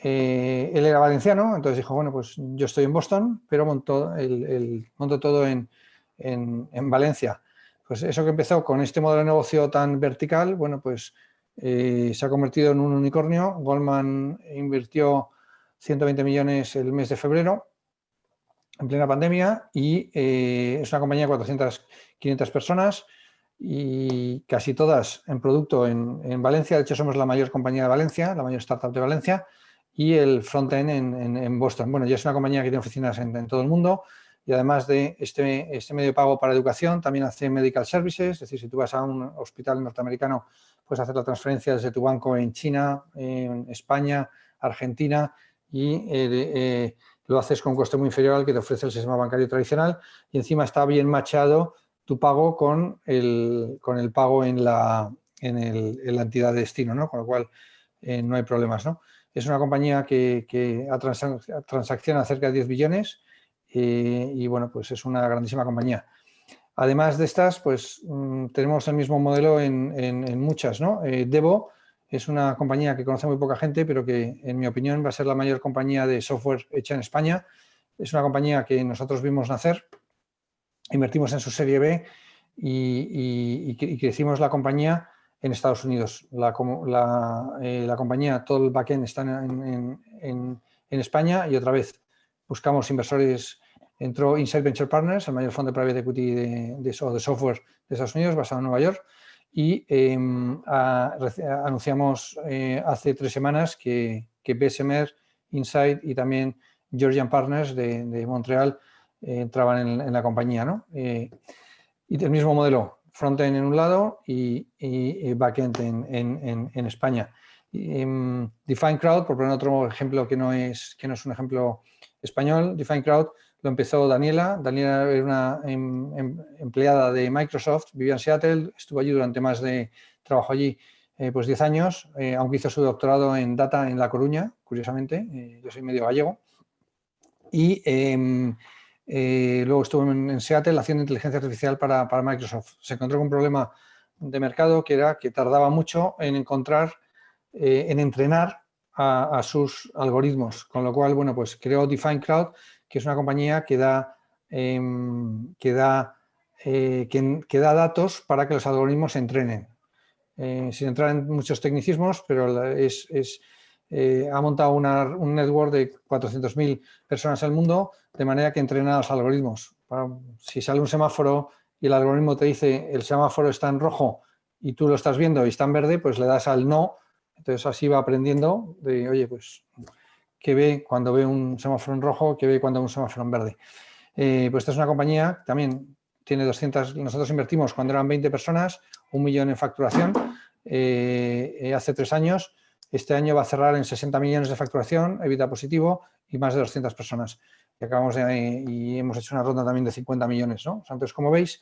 él era valenciano, entonces dijo, bueno, pues yo estoy en Boston, pero monto todo en Valencia. Pues eso que empezó con este modelo de negocio tan vertical, bueno, pues se ha convertido en un unicornio. Goldman invirtió 120 millones el mes de febrero, en plena pandemia y es una compañía de 400, 500 personas y casi todas en producto en Valencia. De hecho, somos la mayor compañía de Valencia, la mayor startup de Valencia, y el frontend en Boston. Bueno, ya es una compañía que tiene oficinas en todo el mundo y además de este medio de pago para educación, también hace medical services, es decir, si tú vas a un hospital norteamericano, puedes hacer la transferencia desde tu banco en China, en España, Argentina y lo haces con un coste muy inferior al que te ofrece el sistema bancario tradicional y encima está bien machado tu pago con el pago en la entidad de destino, ¿no? Con lo cual no hay problemas, ¿no? Es una compañía que transacciona cerca de 10 billones y, bueno, pues es una grandísima compañía. Además de estas, pues tenemos el mismo modelo en muchas, ¿no? Devo es una compañía que conoce muy poca gente, pero que, en mi opinión, va a ser la mayor compañía de software hecha en España. Es una compañía que nosotros vimos nacer, invertimos en su serie B y crecimos la compañía en Estados Unidos. La compañía, todo el backend está en España y otra vez buscamos inversores. Entró Insight Venture Partners, el mayor fondo de private equity de software de Estados Unidos, basado en Nueva York, y anunciamos hace 3 semanas que Bessemer, Insight y también Georgian Partners de Montreal entraban en la compañía, ¿no? Y del mismo modelo, frontend en un lado y backend en España. Define Crowd, por poner otro ejemplo que no es un ejemplo español, Define Crowd lo empezó Daniela. Daniela era una empleada de Microsoft, vivía en Seattle, estuvo allí trabajó allí pues 10 años, aunque hizo su doctorado en Data en La Coruña, curiosamente, yo soy medio gallego, y luego estuvo en Seattle haciendo inteligencia artificial para Microsoft. Se encontró con un problema de mercado que era que tardaba mucho en entrenar a sus algoritmos, con lo cual, bueno, pues creó Define Crowd, que es una compañía que da datos para que los algoritmos se entrenen. Sin entrar en muchos tecnicismos, pero ha montado un network de 400.000 personas en el mundo, de manera que entrena los algoritmos. Si sale un semáforo y el algoritmo te dice el semáforo está en rojo y tú lo estás viendo y está en verde, pues le das al no. Entonces así va aprendiendo de, oye, pues, ¿qué ve cuando ve un semáforo en rojo? ¿Qué ve cuando ve un semáforo en verde? Pues esta es una compañía, también tiene 200, nosotros invertimos cuando eran 20 personas, 1 millón en facturación, hace 3 años. Este año va a cerrar en 60 millones de facturación, EBITDA positivo y más de 200 personas. Y hemos hecho una ronda también de 50 millones, ¿no? O sea, entonces, como veis,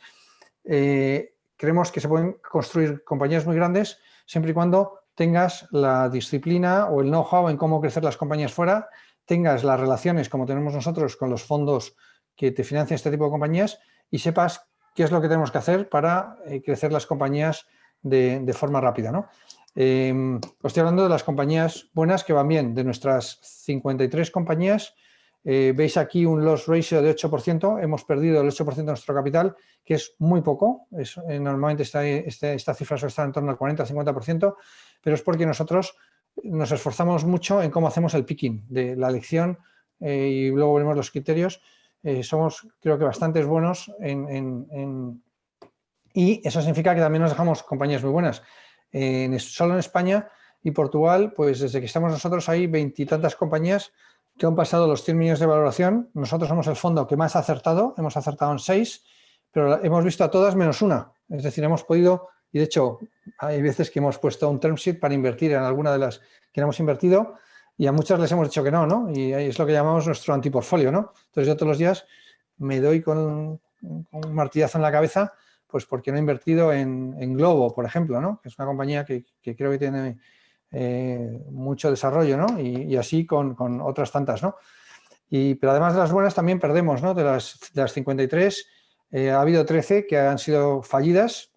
creemos que se pueden construir compañías muy grandes siempre y cuando tengas la disciplina o el know-how en cómo crecer las compañías fuera, tengas las relaciones como tenemos nosotros con los fondos que te financian este tipo de compañías y sepas qué es lo que tenemos que hacer para crecer las compañías de forma rápida, ¿no? Os estoy hablando de las compañías buenas que van bien. De nuestras 53 compañías, veis aquí un loss ratio de 8%. Hemos perdido el 8% de nuestro capital, que es muy poco. Normalmente esta cifra suele estar en torno al 40-50%, pero es porque nosotros nos esforzamos mucho en cómo hacemos el picking de la elección y luego veremos los criterios. Somos, creo que, bastante buenos y eso significa que también nos dejamos compañías muy buenas. Solo en España y Portugal, pues desde que estamos nosotros hay 20 y tantas compañías que han pasado los 100 millones de valoración. Nosotros somos el fondo que más ha acertado, hemos acertado en 6, pero hemos visto a todas menos una. Es decir, hemos podido, y de hecho hay veces que hemos puesto un term sheet para invertir en alguna de las que no hemos invertido y a muchas les hemos dicho que no, ¿no? Y es lo que llamamos nuestro antiportfolio, ¿no? Entonces yo todos los días me doy con un martillazo en la cabeza, pues porque no he invertido en Globo, por ejemplo, ¿no? Que es una compañía que creo que tiene mucho desarrollo, ¿no? Y así con otras tantas, ¿no? Pero además de las buenas también perdemos, ¿no? De las 53 ha habido 13 que han sido fallidas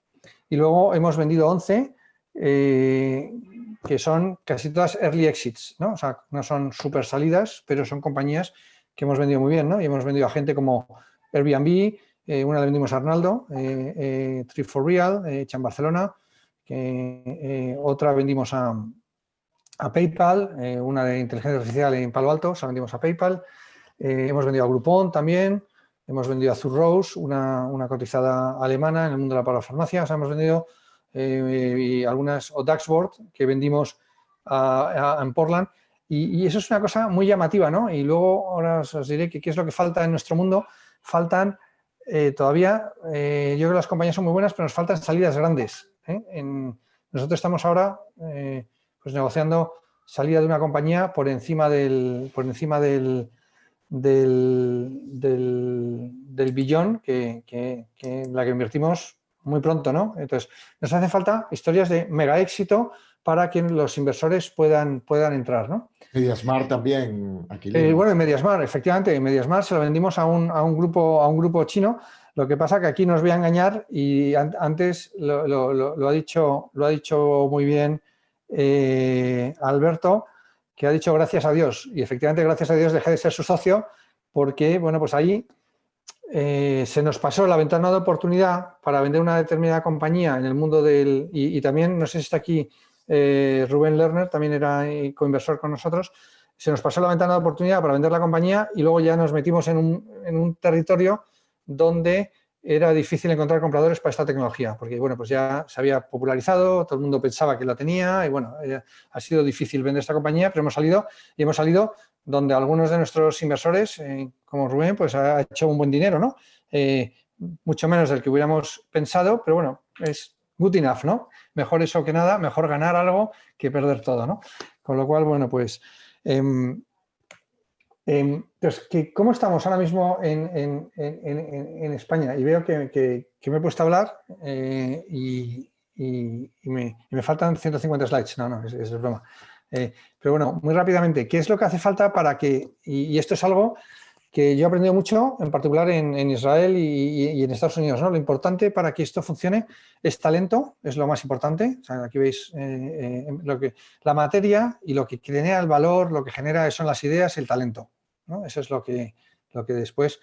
y luego hemos vendido 11 que son casi todas early exits, ¿no? O sea, no son super salidas, pero son compañías que hemos vendido muy bien, ¿no? Y hemos vendido a gente como Airbnb, una la vendimos a Arnaldo, Trip for Real, hecha en Barcelona, otra vendimos a PayPal, una de inteligencia artificial en Palo Alto, se la vendimos a PayPal. Hemos vendido a Groupon también, hemos vendido a Zurroos, una cotizada alemana en el mundo de la parafarmacia. O sea, hemos vendido y algunas, o Daxboard, que vendimos en Portland. Y eso es una cosa muy llamativa, ¿no? Y luego ahora os diré qué es lo que falta en nuestro mundo. Faltan todavía, yo creo que las compañías son muy buenas, pero nos faltan salidas grandes. Nosotros estamos ahora pues negociando salida de una compañía por encima del billón en la que invertimos muy pronto, ¿no? Entonces, nos hace falta historias de mega éxito para que los inversores puedan entrar, ¿no? MediaSmart también, Aquilino. Bueno, en MediaSmart, efectivamente, en MediaSmart se lo vendimos a un grupo chino. Lo que pasa que aquí nos voy a engañar y antes lo ha dicho muy bien Alberto, que ha dicho gracias a Dios. Y efectivamente, gracias a Dios dejé de ser su socio porque, bueno, pues ahí se nos pasó la ventana de oportunidad para vender una determinada compañía en el mundo del... Y también, no sé si está aquí Rubén Lerner, también era coinversor con nosotros. Se nos pasó la ventana de oportunidad para vender la compañía y luego ya nos metimos en un territorio donde era difícil encontrar compradores para esta tecnología, porque bueno, pues ya se había popularizado, todo el mundo pensaba que la tenía y bueno, ha sido difícil vender esta compañía, pero hemos salido donde algunos de nuestros inversores, como Rubén, pues ha hecho un buen dinero, ¿no? Mucho menos del que hubiéramos pensado, pero bueno, es good enough, ¿no? Mejor eso que nada, mejor ganar algo que perder todo, ¿no? Con lo cual, bueno, pues... Entonces, ¿cómo estamos ahora mismo en España? Y veo que me he puesto a hablar y me faltan 150 slides. No, es broma. Pero bueno, muy rápidamente, ¿qué es lo que hace falta para que, y esto es algo que yo he aprendido mucho, en particular en Israel y en Estados Unidos, ¿no? Lo importante para que esto funcione es talento, es lo más importante. O sea, aquí veis la materia y lo que genera el valor, lo que genera son las ideas y el talento, ¿no? Eso es lo que después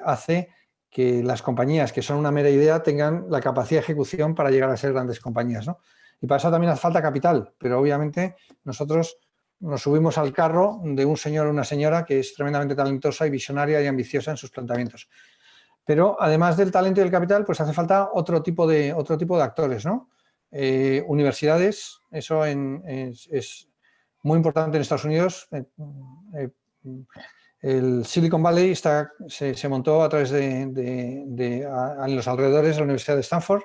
hace que las compañías que son una mera idea tengan la capacidad de ejecución para llegar a ser grandes compañías, ¿no? Y para eso también hace falta capital, pero obviamente nosotros nos subimos al carro de un señor o una señora que es tremendamente talentosa y visionaria y ambiciosa en sus planteamientos. Pero además del talento y del capital, pues hace falta otro tipo de actores, ¿no? Universidades, eso es muy importante en Estados Unidos. El Silicon Valley se montó a través en los alrededores de la Universidad de Stanford.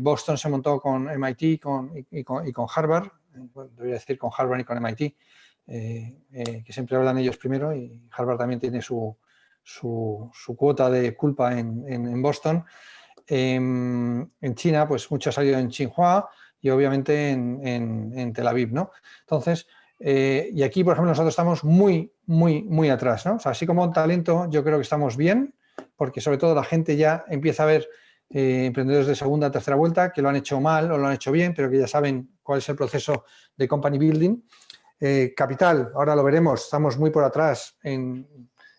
Boston se montó con MIT y con Harvard. Bueno, debería decir con Harvard y con MIT, que siempre hablan ellos primero, y Harvard también tiene su cuota de culpa en Boston. En China, pues mucho ha salido en Tsinghua y obviamente en Tel Aviv, ¿no? Entonces, y aquí, por ejemplo, nosotros estamos muy atrás, ¿no? O sea, así como en talento, yo creo que estamos bien, porque sobre todo la gente ya empieza a ver emprendedores de segunda, tercera vuelta, que lo han hecho mal o lo han hecho bien, pero que ya saben cuál es el proceso de company building. Capital, ahora lo veremos, estamos muy por atrás en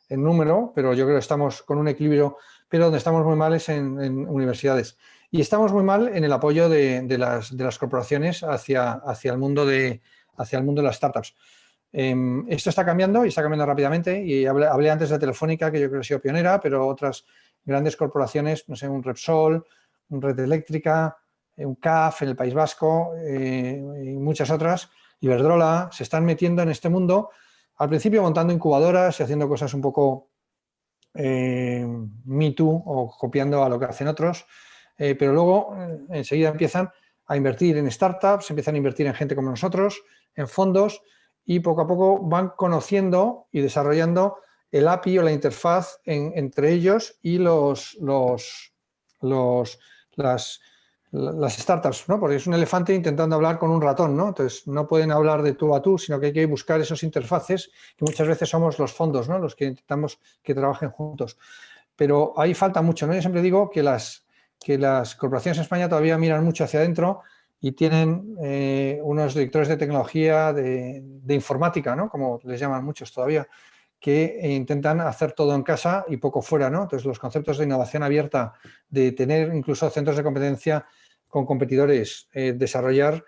número, pero yo creo que estamos con un equilibrio, pero donde estamos muy mal es en universidades. Y estamos muy mal en el apoyo de las corporaciones hacia el mundo de las startups. Esto está cambiando y está cambiando rápidamente, y hablé antes de Telefónica, que yo creo que ha sido pionera, pero otras grandes corporaciones, no sé, un Repsol, un Red Eléctrica, un CAF en el País Vasco y muchas otras, Iberdrola, se están metiendo en este mundo, al principio montando incubadoras y haciendo cosas un poco Me Too o copiando a lo que hacen otros, pero luego enseguida empiezan a invertir en startups, empiezan a invertir en gente como nosotros, en fondos, y poco a poco van conociendo y desarrollando el API o la interfaz entre ellos y las startups, ¿no? Porque es un elefante intentando hablar con un ratón, ¿no? Entonces no pueden hablar de tú a tú, sino que hay que buscar esos interfaces, que muchas veces somos los fondos, ¿no? Los que intentamos que trabajen juntos. Pero ahí falta mucho, ¿no? Yo siempre digo que las corporaciones en España todavía miran mucho hacia adentro y tienen unos directores de tecnología, de informática, ¿no? Como les llaman muchos todavía, que intentan hacer todo en casa y poco fuera, ¿no? Entonces, los conceptos de innovación abierta, de tener incluso centros de competencia con competidores, desarrollar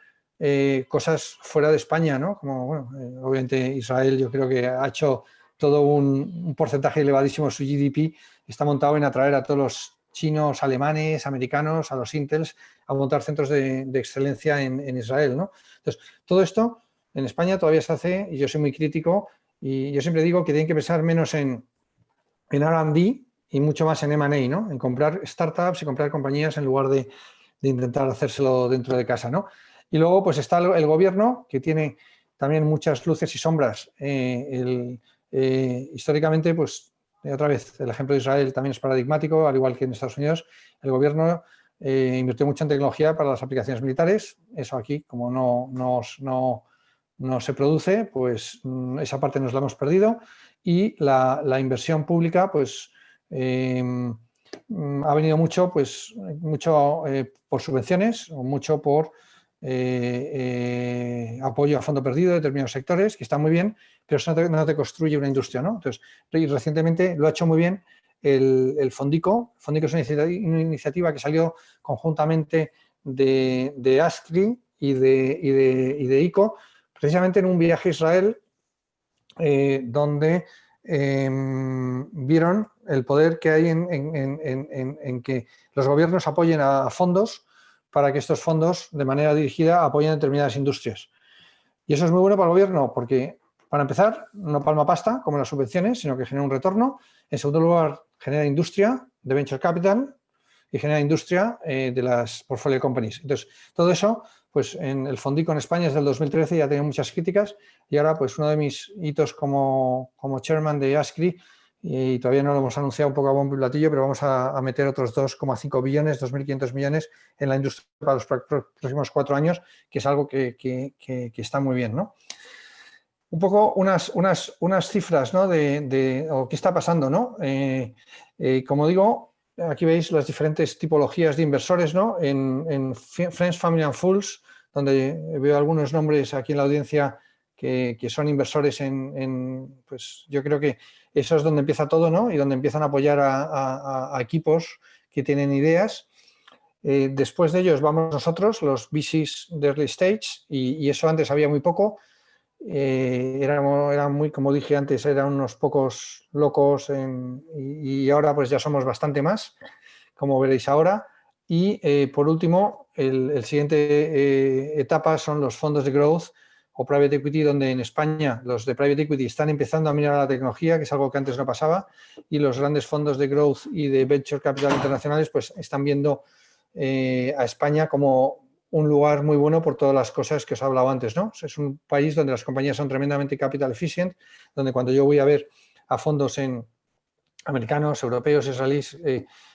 cosas fuera de España, ¿no? Como, bueno, obviamente Israel yo creo que ha hecho todo un porcentaje elevadísimo de su GDP está montado en atraer a todos los chinos, alemanes, americanos, a los Intels, a montar centros de excelencia en Israel, ¿no? Entonces, todo esto en España todavía se hace, y yo soy muy crítico, y yo siempre digo que tienen que pensar menos en R&D y mucho más en M&A, ¿no? En comprar startups y comprar compañías en lugar de intentar hacérselo dentro de casa, ¿no? Y luego pues está el gobierno, que tiene también muchas luces y sombras. Históricamente, pues otra vez, el ejemplo de Israel también es paradigmático, al igual que en Estados Unidos. El gobierno invirtió mucho en tecnología para las aplicaciones militares. Eso aquí, como no se produce, pues esa parte nos la hemos perdido. Y la inversión pública, pues ha venido mucho por subvenciones o mucho por apoyo a fondo perdido de determinados sectores, que está muy bien, pero eso no te construye una industria, ¿no? Entonces, y recientemente lo ha hecho muy bien el Fondico. El Fondico es una iniciativa que salió conjuntamente de ASCRI y de ICO, precisamente en un viaje a Israel, donde vieron el poder que hay en que los gobiernos apoyen a fondos para que estos fondos, de manera dirigida, apoyen determinadas industrias. Y eso es muy bueno para el gobierno porque, para empezar, no palma pasta, como las subvenciones, sino que genera un retorno. En segundo lugar, genera industria de venture capital y genera industria de las portfolio companies. Entonces, todo eso, pues en el Fondico en España desde el 2013 ya tenía muchas críticas y ahora, pues uno de mis hitos como chairman de ASCRI, y todavía no lo hemos anunciado un poco a bombo y platillo, pero vamos a meter otros 2,5 billones, 2.500 millones en la industria para los próximos 4 años, que es algo que está muy bien, ¿no? Un poco unas cifras, ¿no? o qué está pasando, ¿no? Como digo, aquí veis las diferentes tipologías de inversores, ¿no? En Friends, Family and Fools, donde veo algunos nombres aquí en la audiencia que son inversores pues yo creo que eso es donde empieza todo, ¿no? Y donde empiezan a apoyar a equipos que tienen ideas. Después de ellos vamos nosotros, los VCs de early stage, y eso antes había muy poco. Eran muy, como dije antes, eran unos pocos locos y ahora pues ya somos bastante más, como veréis ahora. Y por último, el siguiente etapa son los fondos de growth o private equity, donde en España los de private equity están empezando a mirar a la tecnología, que es algo que antes no pasaba, y los grandes fondos de growth y de venture capital internacionales pues están viendo a España como un lugar muy bueno por todas las cosas que os he hablado antes, ¿no? Es un país donde las compañías son tremendamente capital efficient, donde cuando yo voy a ver a fondos americanos, europeos, israelíes,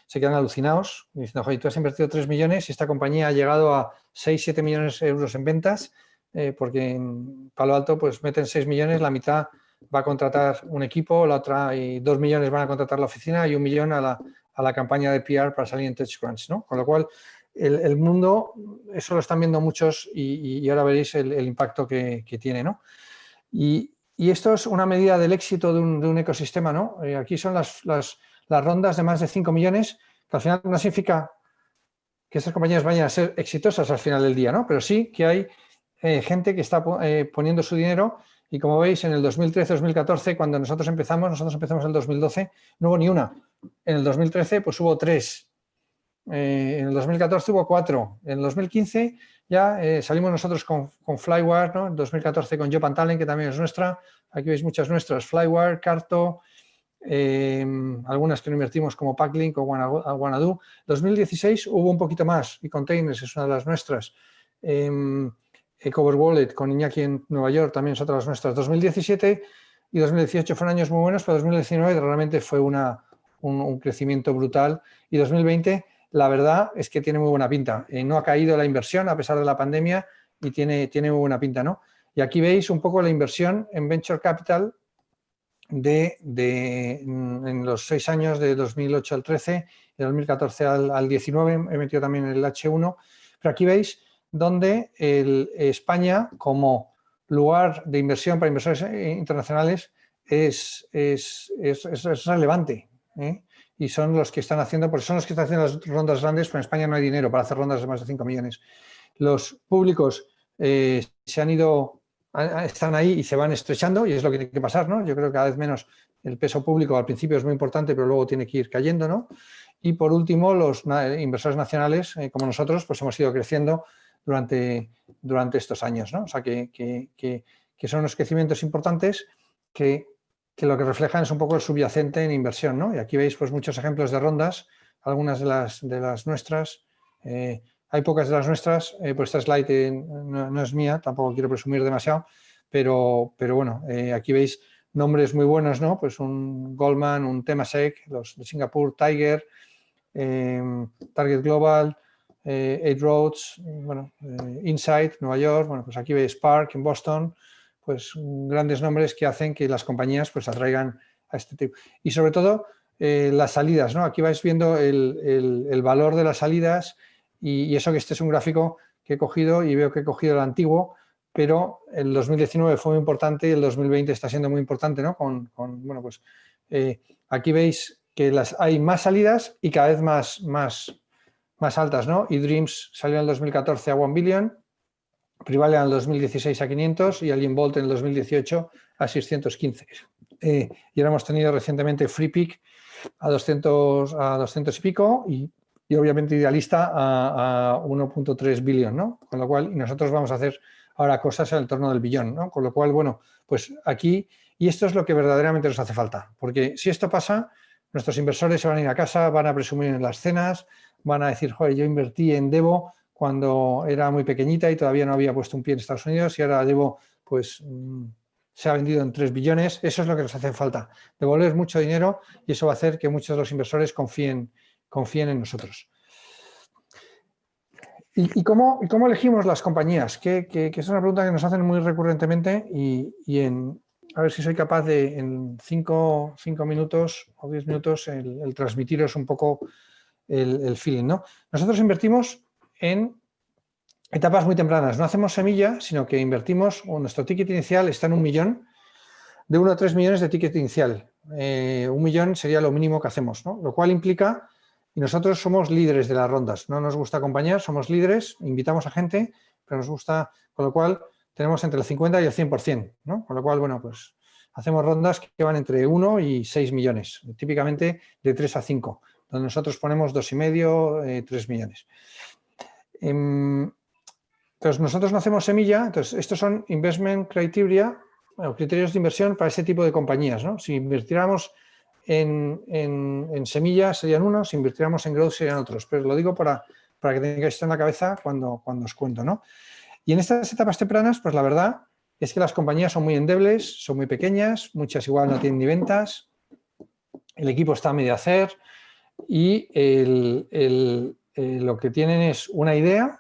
se quedan alucinados diciendo, oye, tú has invertido 3 millones y esta compañía ha llegado a 6, 7 millones de euros en ventas, porque en Palo Alto pues meten 6 millones, la mitad va a contratar un equipo, la otra y 2 millones van a contratar la oficina y 1 millón a la campaña de PR para salir en TechCrunch, ¿no? Con lo cual, el mundo, eso lo están viendo muchos y ahora veréis el impacto que tiene, ¿no? Y esto es una medida del éxito de un ecosistema, ¿no? Aquí son las rondas de más de 5 millones, que al final no significa que estas compañías vayan a ser exitosas al final del día, ¿no? Pero sí que hay gente que está poniendo su dinero y, como veis, en el 2013-2014, cuando nosotros empezamos en el 2012, no hubo ni una. En el 2013 pues hubo 3. En el 2014 hubo 4. En el 2015 ya salimos nosotros con Flywire, ¿no? En 2014 con Job and Talent, que también es nuestra. Aquí veis muchas nuestras. Flywire, Carto, algunas que no invertimos como Packlink o Wanadu. 2016 hubo un poquito más y Containers es una de las nuestras. Cover Wallet con Iñaki en Nueva York también es otra de las nuestras. 2017 y 2018 fueron años muy buenos, pero 2019 realmente fue un crecimiento brutal. Y 2020, la verdad es que tiene muy buena pinta. No ha caído la inversión a pesar de la pandemia y tiene muy buena pinta, ¿no? Y aquí veis un poco la inversión en Venture Capital en los 6 años de 2008 al 13, de 2014 al 19, he metido también el H1, pero aquí veis donde España como lugar de inversión para inversores internacionales es relevante, ¿eh? Y son los que están haciendo, porque son los que están haciendo las rondas grandes, pero en España no hay dinero para hacer rondas de más de 5 millones. Los públicos se han ido están ahí y se van estrechando, y es lo que tiene que pasar, ¿no? Yo creo que cada vez menos el peso público al principio es muy importante, pero luego tiene que ir cayendo, ¿no? Y por último, los inversores nacionales, como nosotros, pues hemos ido creciendo durante estos años, ¿no? O sea, que son unos crecimientos importantes que lo que reflejan es un poco el subyacente en inversión, ¿no? Y aquí veis pues muchos ejemplos de rondas, algunas de las nuestras. Hay pocas de las nuestras, pues esta slide no es mía, tampoco quiero presumir demasiado, pero bueno, aquí veis nombres muy buenos, ¿no? Pues un Goldman, un Temasek, los de Singapur, Tiger, Target Global, Eight Roads, bueno, Insight, Nueva York, bueno, pues aquí veis Spark en Boston, pues grandes nombres que hacen que las compañías pues atraigan a este tipo. Y sobre todo las salidas, ¿no? Aquí vais viendo el valor de las salidas y eso que este es un gráfico que he cogido y veo que he cogido el antiguo, pero el 2019 fue muy importante y el 2020 está siendo muy importante, ¿no? Bueno, pues aquí veis que hay más salidas y cada vez más altas, ¿no? eDreams salió en el 2014 a 1 billion, Privale en el 2016 a 500 y Alien Bolt en el 2018 a 615. Y ahora hemos tenido recientemente FreePick a 200 y pico y obviamente Idealista a 1.3 billón, ¿no? Con lo cual, y nosotros vamos a hacer ahora cosas en el torno del billón, ¿no? Con lo cual, bueno, pues aquí, y esto es lo que verdaderamente nos hace falta, porque si esto pasa, nuestros inversores se van a ir a casa, van a presumir en las cenas, van a decir, joder, yo invertí en Devo cuando era muy pequeñita y todavía no había puesto un pie en Estados Unidos y ahora Devo, pues se ha vendido en 3 billones, eso es lo que nos hace falta, devolver mucho dinero y eso va a hacer que muchos de los inversores confíen en nosotros. ¿Y cómo elegimos las compañías? Que es una pregunta que nos hacen muy recurrentemente a ver si soy capaz de en 5 minutos o 10 minutos el transmitiros un poco el feeling, ¿no? Nosotros invertimos en etapas muy tempranas, no hacemos semilla, sino que invertimos, nuestro ticket inicial está en 1 millón, de 1 a 3 millones de ticket inicial. 1 millón sería lo mínimo que hacemos, ¿no? Lo cual implica, y nosotros somos líderes de las rondas, no nos gusta acompañar, somos líderes, invitamos a gente, pero nos gusta, con lo cual tenemos entre el 50 y el 100%, ¿no? Con lo cual, bueno, pues hacemos rondas que van entre 1 y 6 millones, típicamente de 3 a 5, donde nosotros ponemos 2,5, 3 millones. Entonces, nosotros no hacemos semilla, entonces estos son investment criteria, bueno, criterios de inversión para ese tipo de compañías, ¿no? Si invirtiéramos en semillas serían unos, si invirtiéramos en growth serían otros, pero lo digo para que tengáis esto en la cabeza cuando os cuento, ¿no? Y en estas etapas tempranas, pues la verdad es que las compañías son muy endebles, son muy pequeñas, muchas igual no tienen ni ventas, el equipo está a medio hacer y lo que tienen es una idea,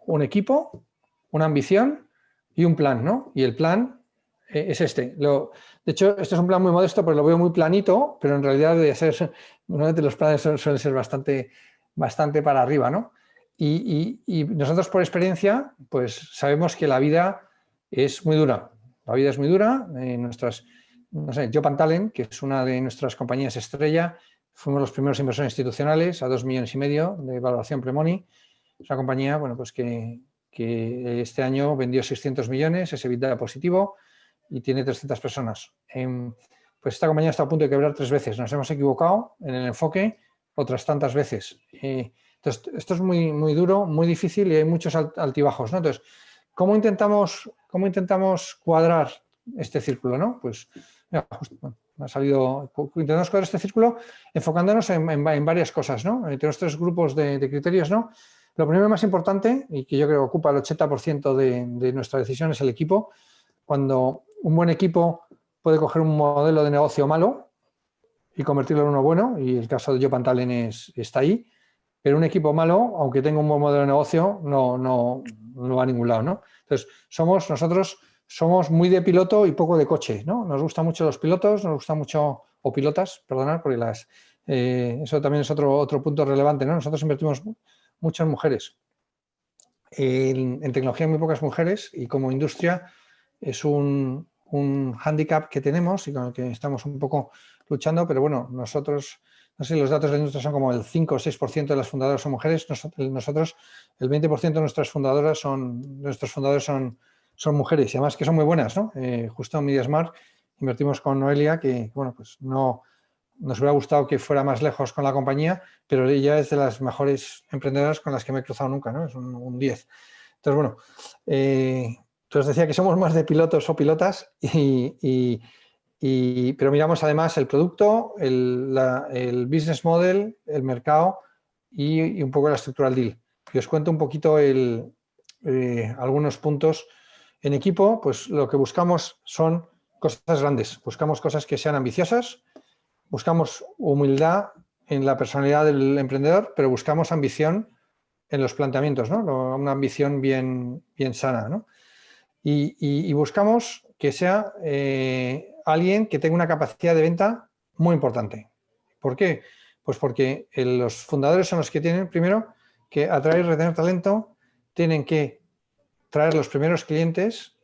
un equipo, una ambición y un plan, ¿no? Y el plan es este. De hecho, este es un plan muy modesto, pero lo veo muy planito, pero en realidad debe ser, normalmente los planes suelen ser bastante para arriba, ¿no? Y nosotros por experiencia, pues sabemos que la vida es muy dura. La vida es muy dura. No sé, Job & Talent, que es una de nuestras compañías estrella, fuimos los primeros inversores institucionales a 2,5 millones de valoración pre-money. Es una compañía, bueno, pues que este año vendió 600 millones, es EBITDA positivo y tiene 300 personas. Pues esta compañía está a punto de quebrar 3 veces. Nos hemos equivocado en el enfoque otras tantas veces. Entonces, esto es muy, muy duro, muy difícil y hay muchos altibajos, ¿no? Entonces, ¿cómo intentamos cuadrar este círculo, no? Pues, mira, justo, bueno, intentamos cuadrar este círculo enfocándonos en varias cosas, ¿no? Tenemos 3 grupos de criterios, ¿no? Lo primero más importante, y que yo creo que ocupa el 80% de nuestra decisión, es el equipo. Cuando un buen equipo puede coger un modelo de negocio malo y convertirlo en uno bueno, y el caso de Job & Talent está ahí, pero un equipo malo, aunque tenga un buen modelo de negocio, no va a ningún lado, ¿no? Entonces, nosotros somos muy de piloto y poco de coche, ¿no? Nos gustan mucho los pilotos, nos gusta mucho, o pilotas, perdonad, porque eso también es otro punto relevante, ¿no? Nosotros invertimos mucho en mujeres. En tecnología hay muy pocas mujeres y como industria es un hándicap que tenemos y con el que estamos un poco luchando, pero bueno, nosotros, no sé, los datos de la industria son como el 5 o 6% de las fundadoras son mujeres, nosotros el 20% de nuestros fundadores son son mujeres y además que son muy buenas, ¿no? Justo en MediaSmart invertimos con Noelia, que bueno, pues no nos hubiera gustado que fuera más lejos con la compañía, pero ella es de las mejores emprendedoras con las que me he cruzado nunca, ¿no? Es un 10. Entonces, bueno, entonces decía que somos más de pilotos o pilotas, pero miramos además el producto, el business model, el mercado y un poco la estructura del deal. Y os cuento un poquito algunos puntos. En equipo, pues lo que buscamos son cosas grandes, buscamos cosas que sean ambiciosas, buscamos humildad en la personalidad del emprendedor, pero buscamos ambición en los planteamientos, ¿no? Una ambición bien sana, ¿no? Y buscamos que sea alguien que tenga una capacidad de venta muy importante. ¿Por qué? Pues porque los fundadores son los que tienen, primero, que atraer y retener talento, tienen que traer los primeros clientes,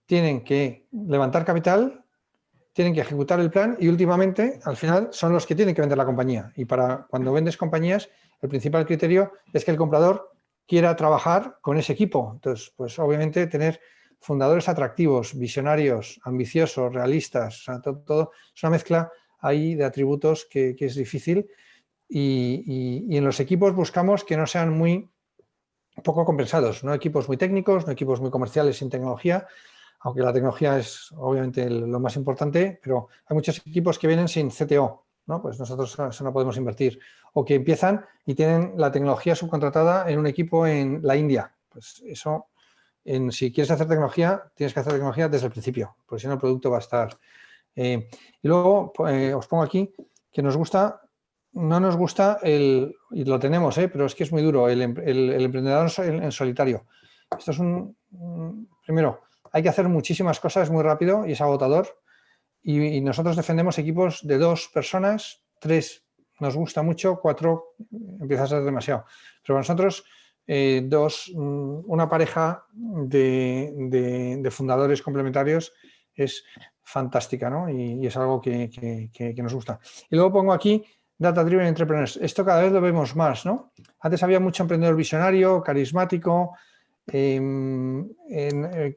tienen que levantar capital, tienen que ejecutar el plan y últimamente, al final, son los que tienen que vender la compañía. Y para cuando vendes compañías, el principal criterio es que el comprador quiera trabajar con ese equipo. Entonces, pues obviamente tener fundadores atractivos, visionarios, ambiciosos, realistas, o sea, todo es una mezcla ahí de atributos que es difícil y en los equipos buscamos que no sean muy poco compensados, no equipos muy técnicos, no equipos muy comerciales sin tecnología, aunque la tecnología es obviamente lo más importante, pero hay muchos equipos que vienen sin CTO, ¿no? Pues nosotros eso no podemos invertir. O que empiezan y tienen la tecnología subcontratada en un equipo en la India. Pues eso, si quieres hacer tecnología, tienes que hacer tecnología desde el principio, porque si no el producto va a estar... y luego os pongo aquí que no nos gusta y lo tenemos, pero es que es muy duro, el emprendedor en solitario. Esto es primero, hay que hacer muchísimas cosas muy rápido y es agotador. Y nosotros defendemos equipos de 2 personas, 3 nos gusta mucho, 4 empieza a ser demasiado. Pero para nosotros, una pareja de fundadores complementarios es fantástica, ¿no? Y es algo que nos gusta. Y luego pongo aquí Data Driven Entrepreneurs. Esto cada vez lo vemos más, ¿no? Antes había mucho emprendedor visionario, carismático.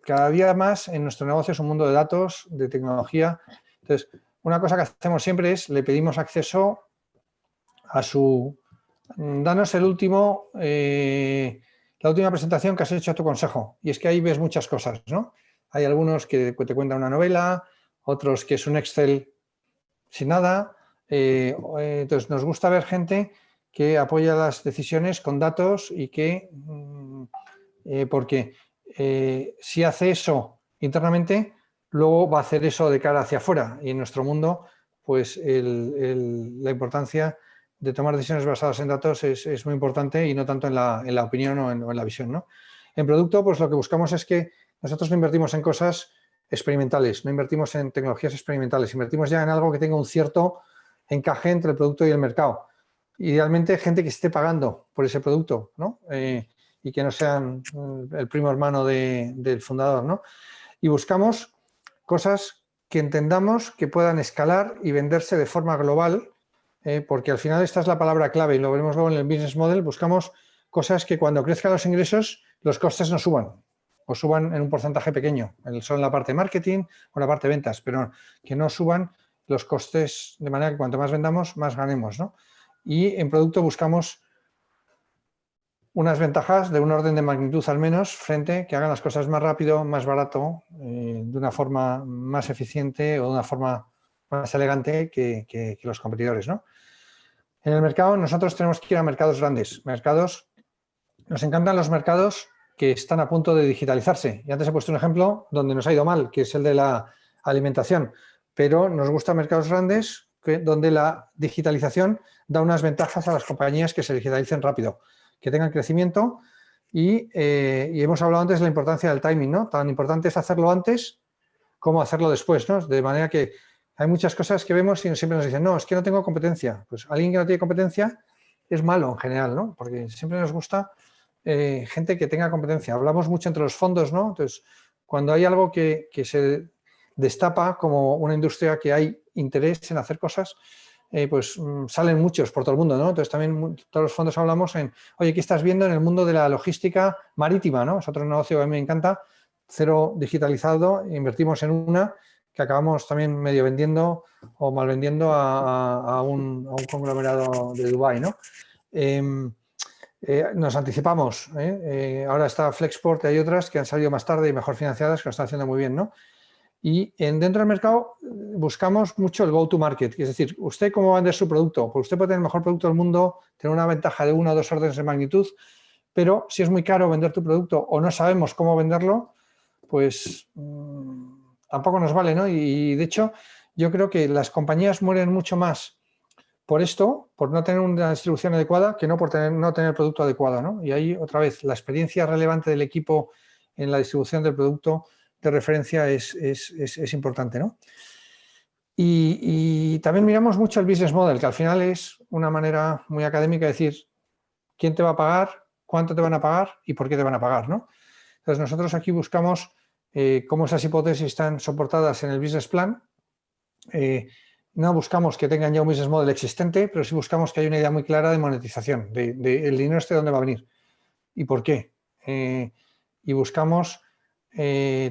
Cada día más en nuestro negocio es un mundo de datos, de tecnología. Entonces, una cosa que hacemos siempre es le pedimos acceso a danos la última presentación que has hecho a tu consejo. Y es que ahí ves muchas cosas, ¿no? Hay algunos que te cuentan una novela, otros que es un Excel sin nada. Entonces, nos gusta ver gente que apoya las decisiones con datos y que... porque si hace eso internamente, luego va a hacer eso de cara hacia afuera. Y en nuestro mundo, pues la importancia de tomar decisiones basadas en datos es muy importante y no tanto en la opinión o en la visión, ¿no? En producto, pues lo que buscamos es que nosotros no invertimos en cosas experimentales, no invertimos en tecnologías experimentales, invertimos ya en algo que tenga un cierto encaje entre el producto y el mercado. Idealmente, gente que esté pagando por ese producto, ¿no? Y que no sean el primo hermano del fundador, ¿no? Y buscamos cosas que entendamos que puedan escalar y venderse de forma global, porque al final esta es la palabra clave y lo veremos luego en el business model. Buscamos cosas que cuando crezcan los ingresos, los costes no suban o suban en un porcentaje pequeño, solo en la parte de marketing o en la parte de ventas, pero que no suban los costes de manera que cuanto más vendamos, más ganemos, ¿no? Y en producto buscamos unas ventajas de un orden de magnitud al menos frente que hagan las cosas más rápido, más barato, de una forma más eficiente o de una forma más elegante que los competidores, ¿no? En el mercado nosotros tenemos que ir a mercados grandes, nos encantan los mercados que están a punto de digitalizarse. Y antes he puesto un ejemplo donde nos ha ido mal, que es el de la alimentación, pero nos gustan mercados grandes donde la digitalización da unas ventajas a las compañías que se digitalicen rápido, que tengan crecimiento y hemos hablado antes de la importancia del timing, ¿no? Tan importante es hacerlo antes como hacerlo después, ¿no? De manera que hay muchas cosas que vemos y siempre nos dicen, no, es que no tengo competencia. Pues alguien que no tiene competencia es malo en general, ¿no? Porque siempre nos gusta gente que tenga competencia. Hablamos mucho entre los fondos, ¿no? Entonces, cuando hay algo que se destapa como una industria que hay interés en hacer cosas, pues salen muchos por todo el mundo, ¿no? Entonces también todos los fondos hablamos oye, ¿qué estás viendo en el mundo de la logística marítima, ¿no? Es otro negocio que a mí me encanta, cero digitalizado, invertimos en una que acabamos también medio vendiendo o mal vendiendo a un conglomerado de Dubái, ¿no? Nos anticipamos. Ahora está Flexport y hay otras que han salido más tarde y mejor financiadas que lo están haciendo muy bien, ¿no? Y dentro del mercado buscamos mucho el go-to-market, es decir, usted cómo va a vender su producto. Pues usted puede tener el mejor producto del mundo, tener una ventaja de 1 o 2 órdenes de magnitud, pero si es muy caro vender tu producto o no sabemos cómo venderlo, pues tampoco nos vale, ¿no? Y de hecho, yo creo que las compañías mueren mucho más por esto, por no tener una distribución adecuada, que no por no tener el producto adecuado, ¿no? Y ahí, otra vez, la experiencia relevante del equipo en la distribución del producto de referencia es importante, ¿no? Y también miramos mucho el business model, que al final es una manera muy académica de decir quién te va a pagar, cuánto te van a pagar y por qué te van a pagar, ¿no? Entonces, nosotros aquí buscamos cómo esas hipótesis están soportadas en el business plan. No buscamos que tengan ya un business model existente, pero sí buscamos que haya una idea muy clara de monetización, de el dinero de dónde va a venir y por qué. Y buscamos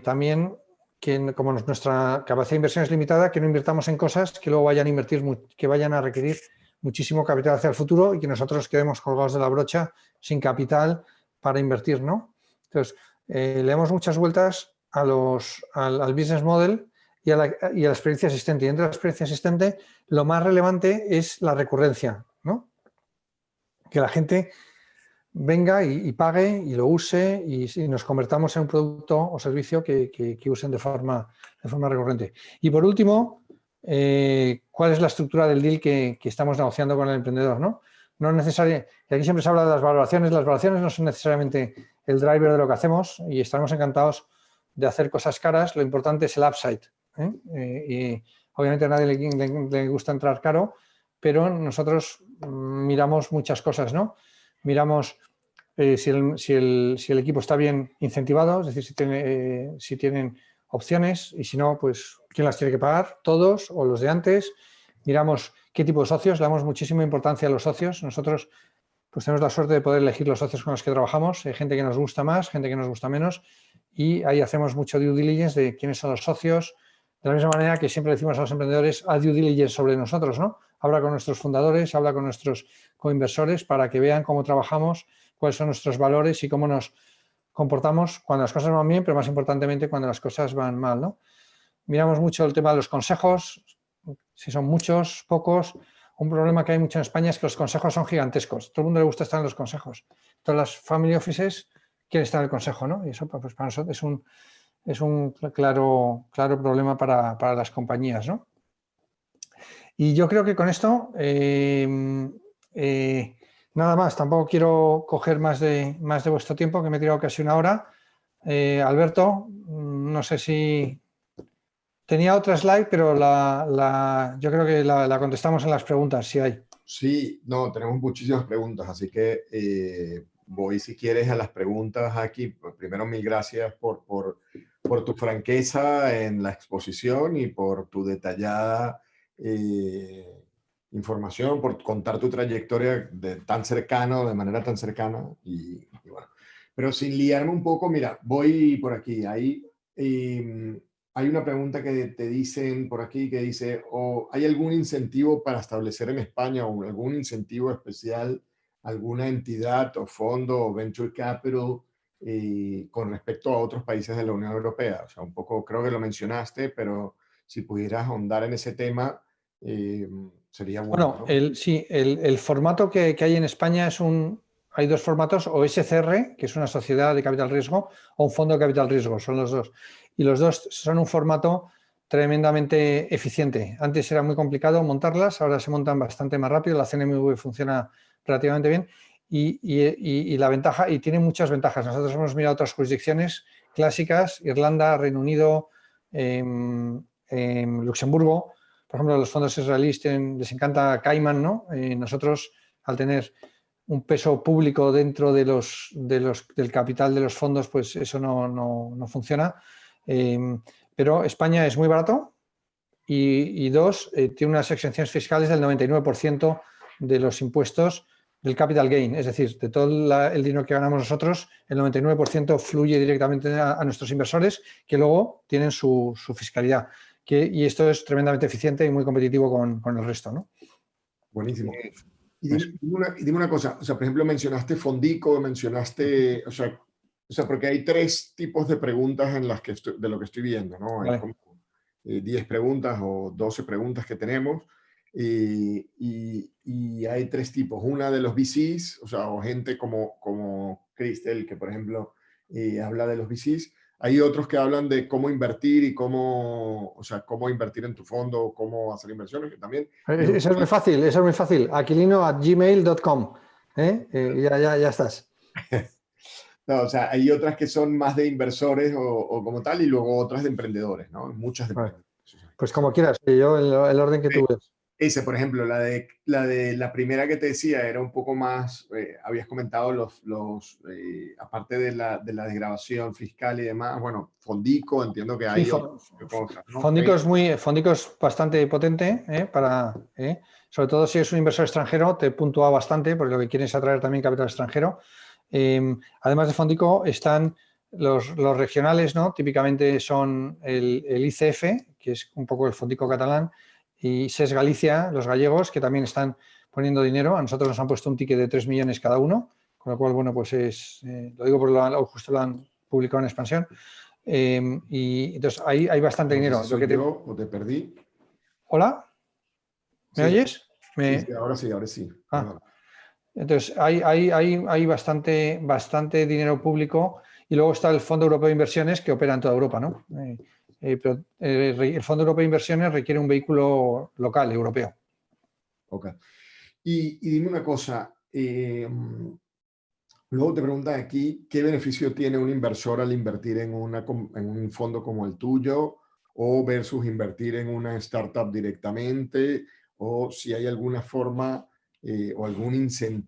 también que, como nuestra capacidad de inversión es limitada, que no invirtamos en cosas que luego vayan a invertir, que vayan a requerir muchísimo capital hacia el futuro y que nosotros quedemos colgados de la brocha sin capital para invertir, ¿no? Entonces, le damos muchas vueltas al business model y a la experiencia existente. Y dentro de la experiencia existente, lo más relevante es la recurrencia, ¿no? Que la gente venga y pague y lo use y nos convertamos en un producto o servicio que usen de forma recurrente. Y por último, ¿cuál es la estructura del deal que estamos negociando con el emprendedor? No necesariamente, aquí siempre se habla de las valoraciones no son necesariamente el driver de lo que hacemos y estamos encantados de hacer cosas caras, lo importante es el upside. Y obviamente a nadie le gusta entrar caro, pero nosotros miramos muchas cosas, ¿no? Miramos si el equipo está bien incentivado, es decir, si tienen opciones y si no, pues quién las tiene que pagar, todos o los de antes. Miramos qué tipo de socios, le damos muchísima importancia a los socios. Nosotros pues tenemos la suerte de poder elegir los socios con los que trabajamos. Hay gente que nos gusta más, gente que nos gusta menos y ahí hacemos mucho due diligence de quiénes son los socios. De la misma manera que siempre decimos a los emprendedores, haz due diligence sobre nosotros, ¿no? Habla con nuestros fundadores, habla con nuestros coinversores para que vean cómo trabajamos, cuáles son nuestros valores y cómo nos comportamos cuando las cosas van bien, pero más importantemente cuando las cosas van mal, ¿no? Miramos mucho el tema de los consejos, si son muchos, pocos. Un problema que hay mucho en España es que los consejos son gigantescos. Todo el mundo le gusta estar en los consejos. Todas las family offices quieren estar en el consejo, ¿no? Y eso pues, para nosotros es un claro problema para las compañías, ¿no? Y yo creo que con esto nada más, tampoco quiero coger más de vuestro tiempo, que me he tirado casi una hora. Alberto, no sé si tenía otra slide, pero yo creo que la contestamos en las preguntas, si hay. Sí, no, tenemos muchísimas preguntas, así que voy, si quieres, a las preguntas aquí. Primero, mil gracias por tu franqueza en la exposición y por tu detallada información, por contar tu trayectoria de manera tan cercana. Y bueno, pero sin liarme un poco, mira, voy por aquí. Hay una pregunta que te dicen por aquí que dice, ¿hay algún incentivo para establecer en España o algún incentivo especial, alguna entidad o fondo o venture capital con respecto a otros países de la Unión Europea? O sea, un poco creo que lo mencionaste, pero si pudieras ahondar en ese tema, sería bueno. Bueno, ¿no? sí, el formato que hay en España hay dos formatos, o SCR, que es una sociedad de capital riesgo, o un fondo de capital riesgo, son los dos. Y los dos son un formato tremendamente eficiente. Antes era muy complicado montarlas, ahora se montan bastante más rápido, la CNMV funciona relativamente bien y la ventaja, y tiene muchas ventajas. Nosotros hemos mirado otras jurisdicciones clásicas, Irlanda, Reino Unido, Luxemburgo. Por ejemplo, los fondos israelíes les encanta Cayman, ¿no? Nosotros, al tener un peso público dentro del capital de los fondos, pues eso no funciona. Pero España es muy barato y dos, tiene unas exenciones fiscales del 99% de los impuestos del capital gain, es decir, de todo el dinero que ganamos nosotros, el 99% fluye directamente a nuestros inversores, que luego tienen su fiscalidad. Y esto es tremendamente eficiente y muy competitivo con el resto, ¿no? Buenísimo. Y dime una cosa, o sea, por ejemplo, mencionaste Fondico, mencionaste, o sea, porque hay 3 tipos de preguntas en las que de lo que estoy viendo, ¿no? Vale. Hay como 10 preguntas o 12 preguntas que tenemos y hay 3 tipos. Una de los VCs, o sea, o gente como Crystal, que por ejemplo habla de los VCs. Hay otros que hablan de cómo invertir y cómo, o sea, cómo invertir en tu fondo, cómo hacer inversiones, que también. Eso es muy fácil, eso es muy fácil. aquilino@gmail.com. Ya estás. No, o sea, hay otras que son más de inversores o como tal, y luego otras de emprendedores, ¿no? Muchas de Vale. emprendedores. Pues como quieras, yo el orden que tú ves. Ese, por ejemplo, la primera que te decía era un poco más, habías comentado aparte de la desgrabación fiscal y demás, bueno, Fondico, entiendo que Sí, hay otras cosas, ¿no? Fondico es bastante potente, sobre todo si es un inversor extranjero, te puntúa bastante, porque lo que quieres es atraer también capital extranjero. Además de Fondico están los regionales, ¿no? Típicamente son el ICF, que es un poco el Fondico catalán, y SES Galicia, los gallegos, que también están poniendo dinero. A nosotros nos han puesto un ticket de 3 millones cada uno, con lo cual, bueno, pues lo digo porque justo lo han publicado en expansión. Y entonces hay bastante No sé dinero. si soy yo o te perdí. ¿Hola? ¿Me Sí, oyes? sí, ahora sí, ahora sí. Ah. Entonces hay bastante dinero público y luego está el Fondo Europeo de Inversiones que opera en toda Europa, ¿no? Pero el Fondo Europeo de Inversiones requiere un vehículo local, europeo. Ok. Y dime una cosa, luego te preguntan aquí, ¿qué beneficio tiene un inversor al invertir en un fondo como el tuyo o versus invertir en una startup directamente? O si hay alguna forma o algún incentivo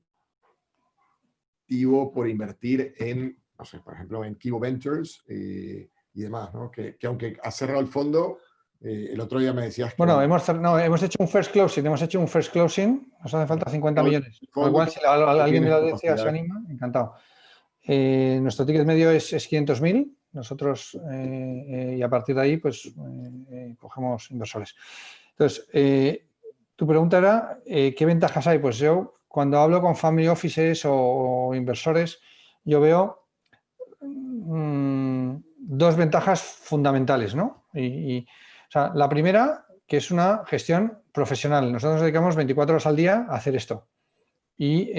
por invertir en, no sé, por ejemplo, en Kibo Ventures y demás, ¿no? Que aunque has cerrado el fondo, el otro día me decías que... Bueno, hemos hecho un first closing, nos hace falta 50 millones. El Con lo fondo cual, si alguien de tienes la audiencia se capacidad. anima, encantado. Nuestro ticket medio es 500.000, nosotros, y a partir de ahí, pues, cogemos inversores. Entonces, tu pregunta era, ¿qué ventajas hay? Pues yo, cuando hablo con family offices o inversores, yo veo 2 ventajas fundamentales, ¿no? O sea, la primera, que es una gestión profesional. Nosotros nos dedicamos 24 horas al día a hacer esto. Y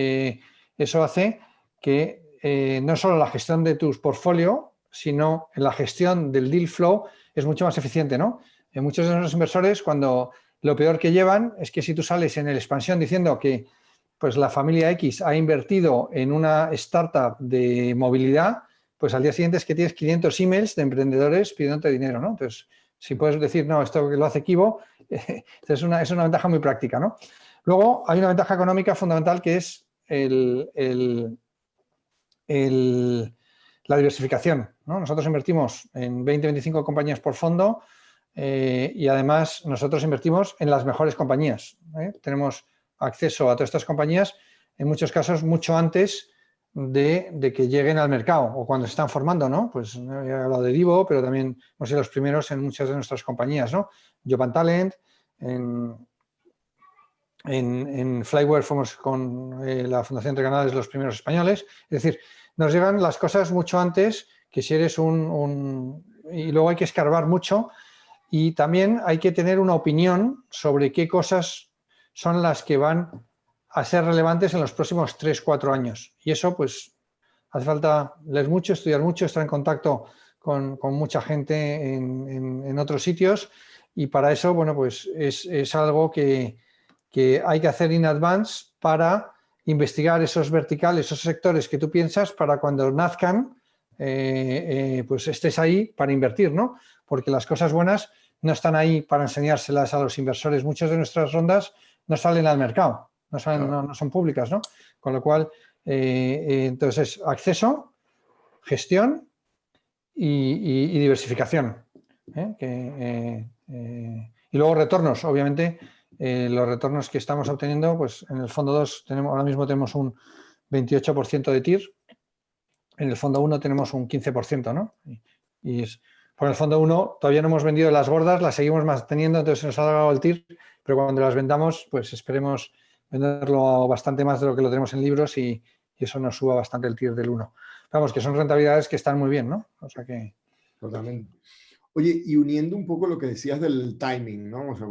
eso hace que no solo la gestión de tus portfolio, sino en la gestión del deal flow es mucho más eficiente, ¿no? Muchos de nuestros inversores, cuando lo peor que llevan es que si tú sales en el expansión diciendo que pues la familia X ha invertido en una startup de movilidad, pues al día siguiente es que tienes 500 emails de emprendedores pidiéndote dinero, ¿no? Entonces, si puedes decir, no, esto que lo hace Kibo, es una ventaja muy práctica, ¿no? Luego hay una ventaja económica fundamental que es la diversificación, ¿no? Nosotros invertimos en 20-25 compañías por fondo y además nosotros invertimos en las mejores compañías. Tenemos acceso a todas estas compañías, en muchos casos mucho antes de que lleguen al mercado o cuando se están formando, ¿no? Pues he hablado de Divo, pero también hemos sido los primeros en muchas de nuestras compañías, ¿no? Joban Talent, en Flyware fuimos con la Fundación Entre Canales los primeros españoles. Es decir, nos llegan las cosas mucho antes que si eres y luego hay que escarbar mucho y también hay que tener una opinión sobre qué cosas son las que van a ser relevantes en los próximos 3-4 años. Y eso, pues, hace falta leer mucho, estudiar mucho, estar en contacto con mucha gente en otros sitios y para eso, bueno, pues es algo que hay que hacer in advance para investigar esos verticales, esos sectores que tú piensas para cuando nazcan, pues estés ahí para invertir, ¿no? Porque las cosas buenas no están ahí para enseñárselas a los inversores. Muchas de nuestras rondas no salen al mercado, no son públicas, ¿no? Con lo cual, entonces, acceso, gestión y diversificación. Y luego retornos, obviamente, los retornos que estamos obteniendo, pues en el fondo 2 ahora mismo tenemos un 28% de TIR, en el fondo 1 tenemos un 15%, ¿no? Por el fondo 1 todavía no hemos vendido las gordas, las seguimos manteniendo, entonces se nos ha dado el TIR, pero cuando las vendamos, pues esperemos venderlo bastante más de lo que lo tenemos en libros y eso nos suba bastante el TIR del 1. Vamos, que son rentabilidades que están muy bien, ¿no? O sea que... Totalmente. Oye, y uniendo un poco lo que decías del timing, ¿no? O sea,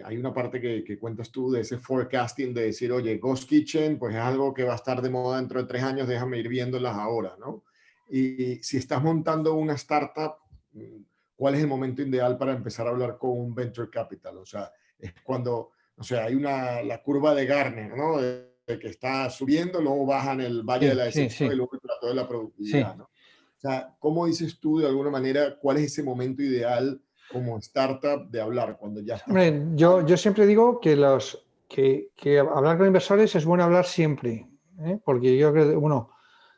hay una parte que cuentas tú de ese forecasting, de decir, oye, Ghost Kitchen, pues es algo que va a estar de moda dentro de 3 años, déjame ir viéndolas ahora, ¿no? Y si estás montando una startup, ¿cuál es el momento ideal para empezar a hablar con un venture capital? O sea, es cuando, o sea, hay la curva de Gartner, ¿no? De que está subiendo, luego baja en el valle de la decepción y luego el plato de la productividad, ¿no? O sea, ¿cómo dices tú de alguna manera cuál es ese momento ideal como startup de hablar cuando ya está? Hombre, yo siempre digo que hablar con inversores es bueno hablar siempre, ¿eh? Porque yo creo que, bueno,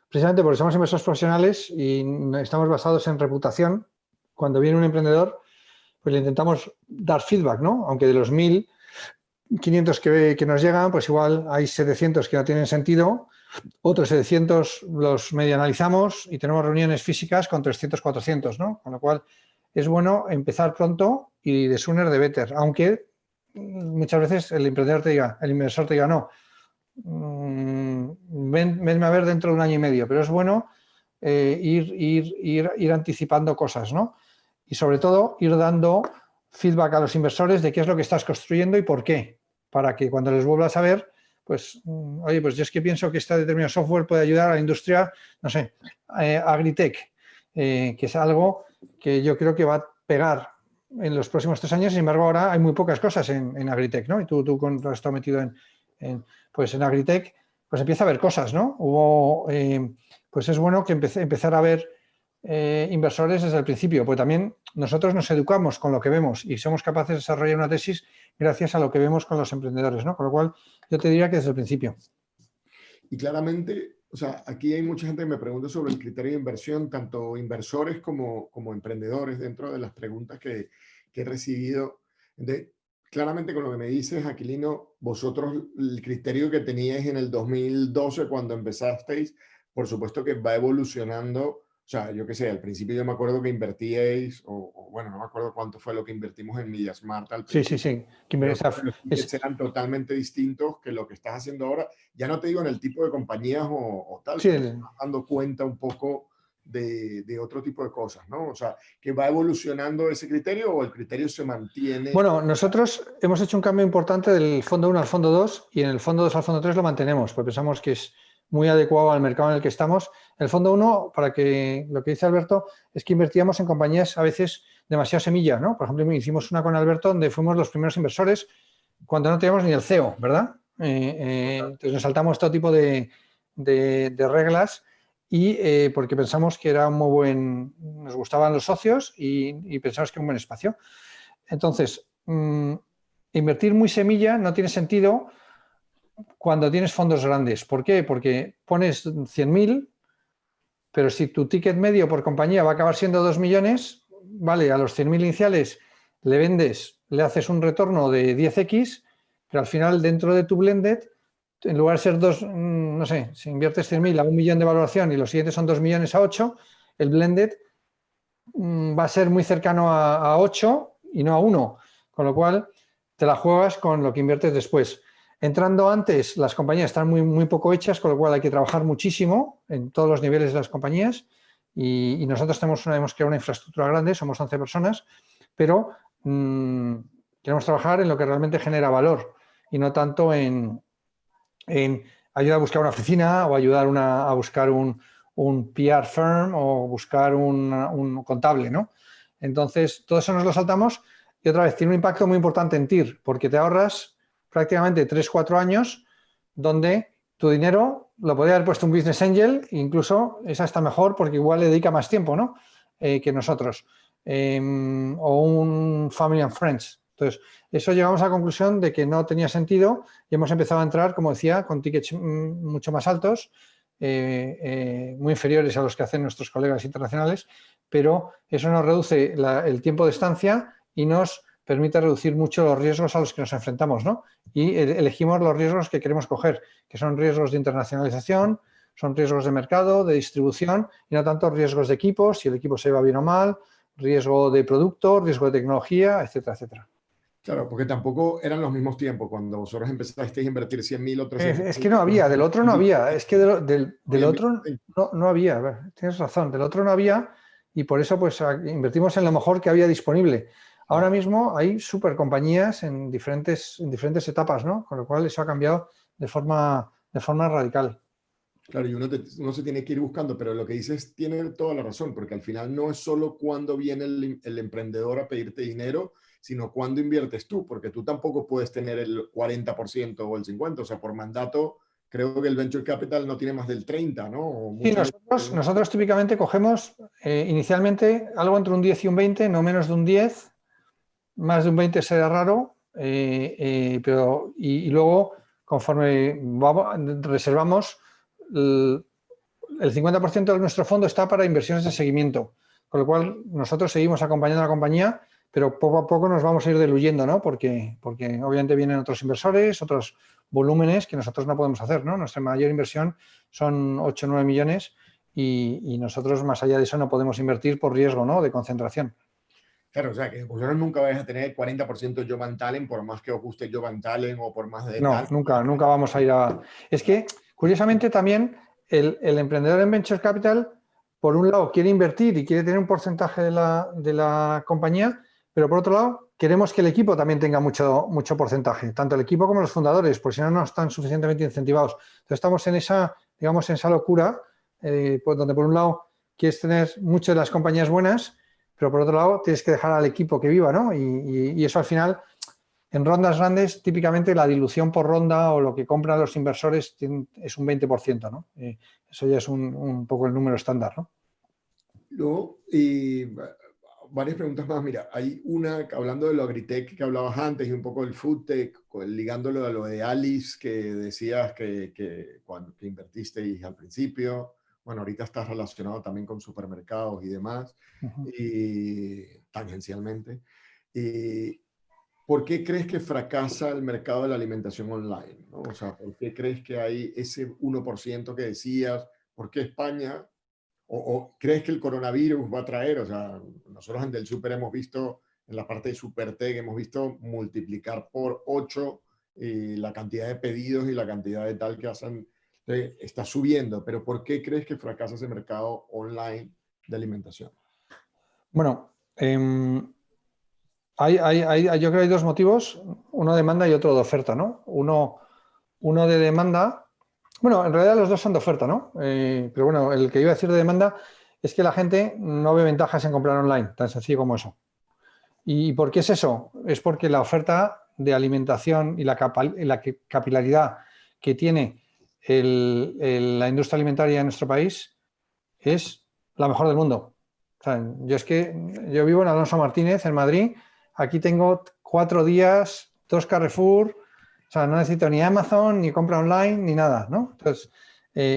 precisamente porque somos inversores profesionales y estamos basados en reputación, cuando viene un emprendedor, pues le intentamos dar feedback, ¿no? Aunque de los 1.500 que nos llegan, pues igual hay 700 que no tienen sentido, otros 700 los medio analizamos y tenemos reuniones físicas con 300, 400, ¿no? Con lo cual es bueno empezar pronto y de sooner the better, aunque muchas veces el inversor te diga, no, venme a ver dentro de 1 año y medio, pero es bueno ir anticipando cosas, ¿no? Y sobre todo ir dando feedback a los inversores de qué es lo que estás construyendo y por qué, para que cuando les vuelvas a ver, pues, oye, pues yo es que pienso que este determinado software puede ayudar a la industria, no sé, agritech, que es algo que yo creo que va a pegar en los próximos 3 años. Sin embargo, ahora hay muy pocas cosas en agritech, ¿no? Y tú cuando has estado metido pues en agritech, pues empieza a haber cosas, ¿no? Pues es bueno que empezar a ver inversores desde el principio, pues también nosotros nos educamos con lo que vemos y somos capaces de desarrollar una tesis gracias a lo que vemos con los emprendedores, ¿no? Con lo cual, yo te diría que desde el principio. Y claramente, o sea, aquí hay mucha gente que me pregunta sobre el criterio de inversión, tanto inversores como emprendedores, dentro de las preguntas que he recibido. Entonces, claramente con lo que me dices, Aquilino, vosotros el criterio que teníais en el 2012 cuando empezasteis, por supuesto que va evolucionando. O sea, yo qué sé, al principio yo me acuerdo que invertíais, bueno, no me acuerdo cuánto fue lo que invertimos en MediaSmart al Sí, sí, principio. sí. Pero los tickets eran totalmente distintos que lo que estás haciendo ahora. Ya no te digo en el tipo de compañías o tal, Sí, pero estás dando cuenta un poco de otro tipo de cosas, ¿no? O sea, que va evolucionando ese criterio o el criterio se mantiene. Bueno, nosotros hemos hecho un cambio importante del fondo 1 al fondo 2 y en el fondo 2 al fondo 3 lo mantenemos, porque pensamos que es muy adecuado al mercado en el que estamos. El fondo 1, para que lo que dice Alberto, es que invertíamos en compañías a veces demasiado semilla, ¿no? Por ejemplo, hicimos una con Alberto donde fuimos los primeros inversores cuando no teníamos ni el CEO, ¿verdad? Entonces nos saltamos todo tipo de reglas y porque pensamos que era un muy buen, nos gustaban los socios y pensamos que era un buen espacio. Entonces, invertir muy semilla no tiene sentido cuando tienes fondos grandes. ¿Por qué? Porque pones 100.000, pero si tu ticket medio por compañía va a acabar siendo 2 millones, vale, a los 100.000 iniciales le vendes, le haces un retorno de 10x, pero al final dentro de tu blended, en lugar de ser 2, no sé, si inviertes 100.000 a 1 millón de valoración y los siguientes son 2 millones a 8, el blended va a ser muy cercano a 8 y no a 1, con lo cual te la juegas con lo que inviertes después. Entrando antes, las compañías están muy poco hechas, con lo cual hay que trabajar muchísimo en todos los niveles de las compañías y nosotros hemos creado una infraestructura grande, somos 11 personas, pero queremos trabajar en lo que realmente genera valor y no tanto en ayudar a buscar una oficina o ayudar a buscar un PR firm o buscar un contable, ¿no? Entonces, todo eso nos lo saltamos y otra vez tiene un impacto muy importante en TIR porque te ahorras prácticamente 3-4 años donde tu dinero lo podría haber puesto un business angel, incluso esa está mejor porque igual le dedica más tiempo, ¿no? Que nosotros. O un family and friends. Entonces, eso llegamos a la conclusión de que no tenía sentido y hemos empezado a entrar, como decía, con tickets mucho más altos, muy inferiores a los que hacen nuestros colegas internacionales, pero eso nos reduce el tiempo de estancia y nos permite reducir mucho los riesgos a los que nos enfrentamos, ¿no? Y elegimos los riesgos que queremos coger, que son riesgos de internacionalización, son riesgos de mercado, de distribución y no tanto riesgos de equipos, si el equipo se va bien o mal, riesgo de producto, riesgo de tecnología, etcétera, etcétera. Claro, porque tampoco eran los mismos tiempos. Cuando vosotros empezasteis a invertir 100.000 o 300.000. Es que no había, del otro no había, es que del otro no había, a ver, tienes razón, del otro no había y por eso pues invertimos en lo mejor que había disponible. Ahora mismo hay super compañías en diferentes etapas, ¿no? Con lo cual eso ha cambiado de forma radical. Claro, y uno se tiene que ir buscando, pero lo que dices tiene toda la razón, porque al final no es solo cuando viene el emprendedor a pedirte dinero, sino cuando inviertes tú, porque tú tampoco puedes tener el 40% o el 50%, o sea, por mandato, creo que el Venture Capital no tiene más del 30%, ¿no? O Sí, nosotros típicamente cogemos inicialmente algo entre un 10 y un 20, no menos de un 10, más de un 20 será raro, pero y luego conforme reservamos el 50% de nuestro fondo está para inversiones de seguimiento, con lo cual nosotros seguimos acompañando a la compañía, pero poco a poco nos vamos a ir diluyendo, ¿no? Porque obviamente vienen otros inversores, otros volúmenes que nosotros no podemos hacer, ¿no? Nuestra mayor inversión son 8 o 9 millones y nosotros más allá de eso no podemos invertir por riesgo, ¿no? De concentración. Claro, o sea, que vosotros nunca vais a tener 40% Jovan Talent, por más que os guste Jovan Talent o por más de No, tal. nunca vamos a ir a... Es que, curiosamente, también el emprendedor en Venture Capital, por un lado, quiere invertir y quiere tener un porcentaje de la compañía, pero por otro lado, queremos que el equipo también tenga mucho porcentaje, tanto el equipo como los fundadores, porque si no, no están suficientemente incentivados. Entonces, estamos en esa, digamos, en esa locura, pues donde por un lado quieres tener muchas de las compañías buenas, pero por otro lado tienes que dejar al equipo que viva, ¿no? Y eso al final... En rondas grandes, típicamente la dilución por ronda o lo que compran los inversores es un 20%, ¿no? Eso ya es un poco el número estándar, ¿no? Luego, varias preguntas más. Mira, hay una, hablando de lo agritech que hablabas antes y un poco del foodtech, ligándolo a lo de Alice que decías cuando invertisteis al principio. Bueno, ahorita estás relacionado también con supermercados y demás, y tangencialmente. ¿Por qué crees que fracasa el mercado de la alimentación online, ¿no? O sea, ¿por qué crees que hay ese 1% que decías? ¿Por qué España? ¿O crees que el coronavirus va a traer? O sea, nosotros en Del Super hemos visto, en la parte de Supertech, hemos visto multiplicar por 8 la cantidad de pedidos y la cantidad de tal que hacen. Está subiendo, pero ¿por qué crees que fracasa ese mercado online de alimentación? Bueno, yo creo que hay dos motivos, uno de demanda y otro de oferta, ¿no? Uno de demanda, bueno, en realidad los dos son de oferta, ¿no? Pero bueno, el que iba a decir de demanda es que la gente no ve ventajas en comprar online, tan sencillo como eso. ¿Y por qué es eso? Es porque la oferta de alimentación y la capilaridad que tiene la industria alimentaria en nuestro país es la mejor del mundo. O sea, yo vivo en Alonso Martínez, en Madrid. Aquí tengo 4 días, 2 Carrefour. O sea, no necesito ni Amazon, ni compra online, ni nada, ¿no? Entonces,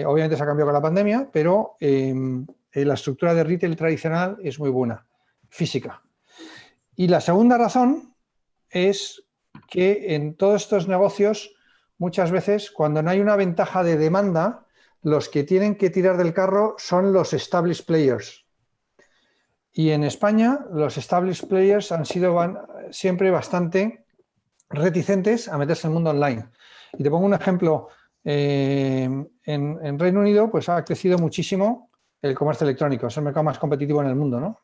obviamente se ha cambiado con la pandemia, pero la estructura de retail tradicional es muy buena, física. Y la segunda razón es que en todos estos negocios, muchas veces, cuando no hay una ventaja de demanda, los que tienen que tirar del carro son los established players. Y en España, los established players han sido siempre bastante reticentes a meterse en el mundo online. Y te pongo un ejemplo. En Reino Unido, pues ha crecido muchísimo el comercio electrónico. Es el mercado más competitivo en el mundo, ¿no?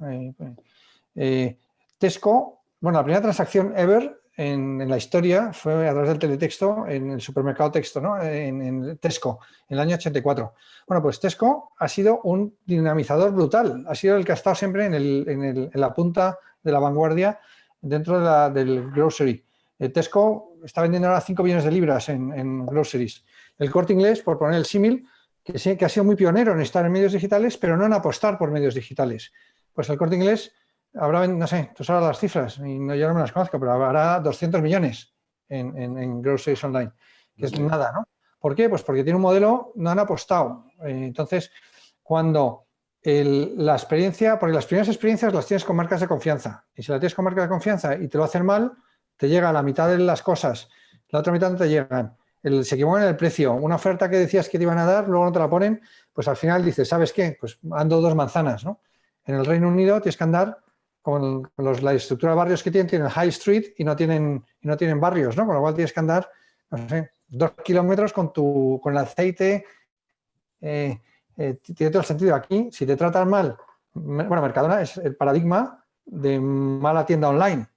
Tesco, bueno, la primera transacción ever en la historia fue a través del teletexto en el supermercado Texto, ¿no? En Tesco, en el año 84. Bueno, pues Tesco ha sido un dinamizador brutal, ha sido el que ha estado siempre en la punta de la vanguardia dentro del grocery. Tesco está vendiendo ahora 5 billones de libras en groceries. El Corte Inglés, por poner el símil, que ha sido muy pionero en estar en medios digitales, pero no en apostar por medios digitales. Pues el Corte Inglés habrá, no sé, tú sabes las cifras, y yo no me las conozco, pero habrá 200 millones en groceries online, que es nada, ¿no? ¿Por qué? Pues porque tiene un modelo, no han apostado. Entonces, cuando la experiencia, porque las primeras experiencias las tienes con marcas de confianza. Y si la tienes con marcas de confianza y te lo hacen mal, te llega a la mitad de las cosas, la otra mitad no te llegan. Se equivocan en el precio. Una oferta que decías que te iban a dar, luego no te la ponen, pues al final dices, ¿sabes qué? Pues ando 2 manzanas, ¿no? En el Reino Unido tienes que andar con la estructura de barrios que tienen High Street y no tienen barrios, ¿no? Con lo cual tienes que andar, no sé, 2 kilómetros con el aceite. Tiene todo el sentido. Aquí, si te tratan mal, bueno, Mercadona es el paradigma de mala tienda online,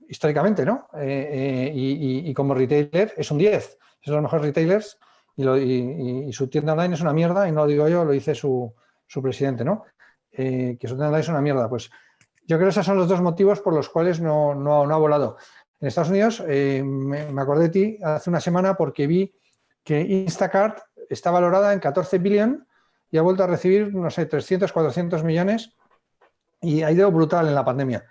históricamente, ¿no? Y como retailer es un 10, es de los mejores retailers y su tienda online es una mierda, y no lo digo yo, lo dice su presidente, ¿no? Que su tienda online es una mierda. Pues yo creo que esos son los 2 motivos por los cuales no ha volado. En Estados Unidos, me acordé de ti hace una semana porque vi que Instacart está valorada en 14 billion y ha vuelto a recibir, no sé, 300, 400 millones y ha ido brutal en la pandemia.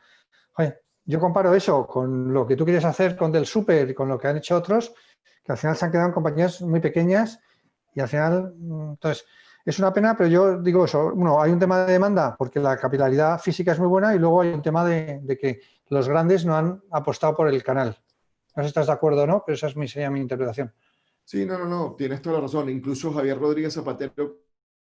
Oye, yo comparo eso con lo que tú quieres hacer con Del Super y con lo que han hecho otros, que al final se han quedado en compañías muy pequeñas y al final, entonces, es una pena, pero yo digo eso, hay un tema de demanda porque la capilaridad física es muy buena y luego hay un tema de que los grandes no han apostado por el canal. No sé si estás de acuerdo o no, pero esa sería mi interpretación. Sí, no, tienes toda la razón. Incluso Javier Rodríguez Zapatero,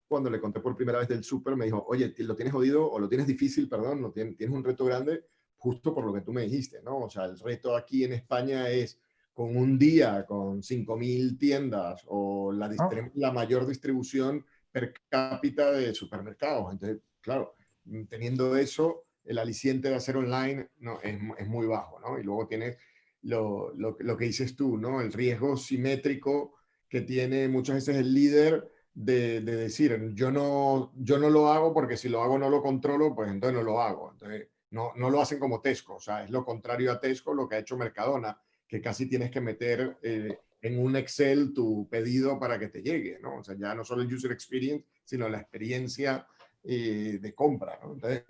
cuando le conté por primera vez del súper, me dijo, oye, lo tienes jodido o lo tienes difícil, perdón, tienes un reto grande justo por lo que tú me dijiste, ¿no? O sea, el reto aquí en España es con un día, con 5.000 tiendas o la mayor distribución per cápita de supermercados. Entonces, claro, teniendo eso, el aliciente de hacer online no, es muy bajo, ¿no? Y luego tienes lo que dices tú, ¿no? El riesgo simétrico que tiene muchas veces el líder de decir, yo no lo hago porque si lo hago no lo controlo, pues entonces no lo hago. Entonces, no lo hacen como Tesco, o sea, es lo contrario a Tesco lo que ha hecho Mercadona, que casi tienes que meter en un Excel tu pedido para que te llegue, ¿no? O sea, ya no solo el user experience, sino la experiencia de compra, ¿no? Entonces,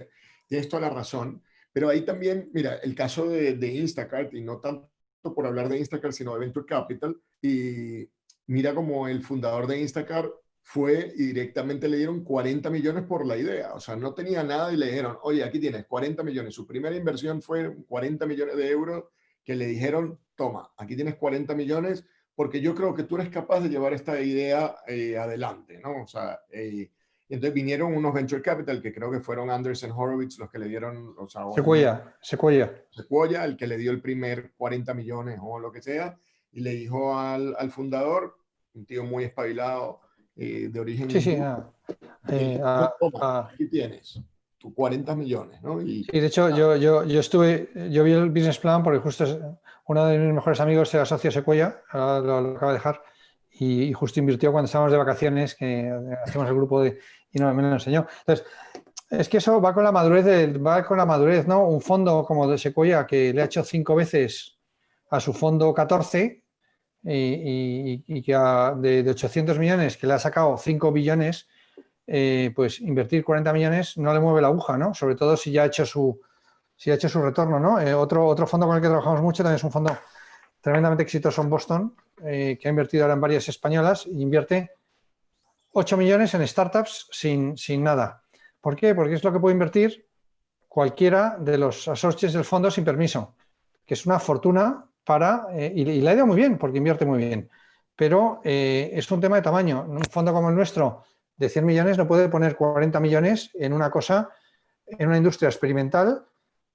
tienes toda la razón. Pero ahí también, mira, el caso de Instacart, y no tanto por hablar de Instacart, sino de Venture Capital, y mira como el fundador de Instacart fue y directamente le dieron 40 millones por la idea. O sea, no tenía nada y le dijeron, oye, aquí tienes 40 millones. Su primera inversión fue 40 millones de euros que le dijeron, toma, aquí tienes 40 millones porque yo creo que tú eres capaz de llevar esta idea adelante, ¿no? O sea, entonces vinieron unos venture capital que creo que fueron Andreessen Horowitz los que le dieron, o sea, Sequoia, el que le dio el primer 40 millones o lo que sea, y le dijo al fundador, un tío muy espabilado, de origen Sí, aquí tienes tus 40 millones, ¿no? Sí, de hecho, yo vi el business plan porque justo uno de mis mejores amigos era socio Sequoia, ahora lo acaba de dejar, y justo invirtió cuando estábamos de vacaciones, que hacemos el grupo y me lo enseñó. Entonces, es que eso va con la madurez, ¿no? Un fondo como de Sequoia que le ha hecho 5 veces a su fondo 14 y que de 800 millones que le ha sacado 5 billones, pues invertir 40 millones no le mueve la aguja, ¿no? Sobre todo si ya ha hecho su retorno, ¿no? Otro fondo con el que trabajamos mucho también es un fondo tremendamente exitoso en Boston, que ha invertido ahora en varias españolas y invierte 8 millones en startups sin nada. ¿Por qué? Porque es lo que puede invertir cualquiera de los associates del fondo sin permiso, que es una fortuna y le ha ido muy bien porque invierte muy bien. Pero es un tema de tamaño. Un fondo como el nuestro de 100 millones no puede poner 40 millones en una industria experimental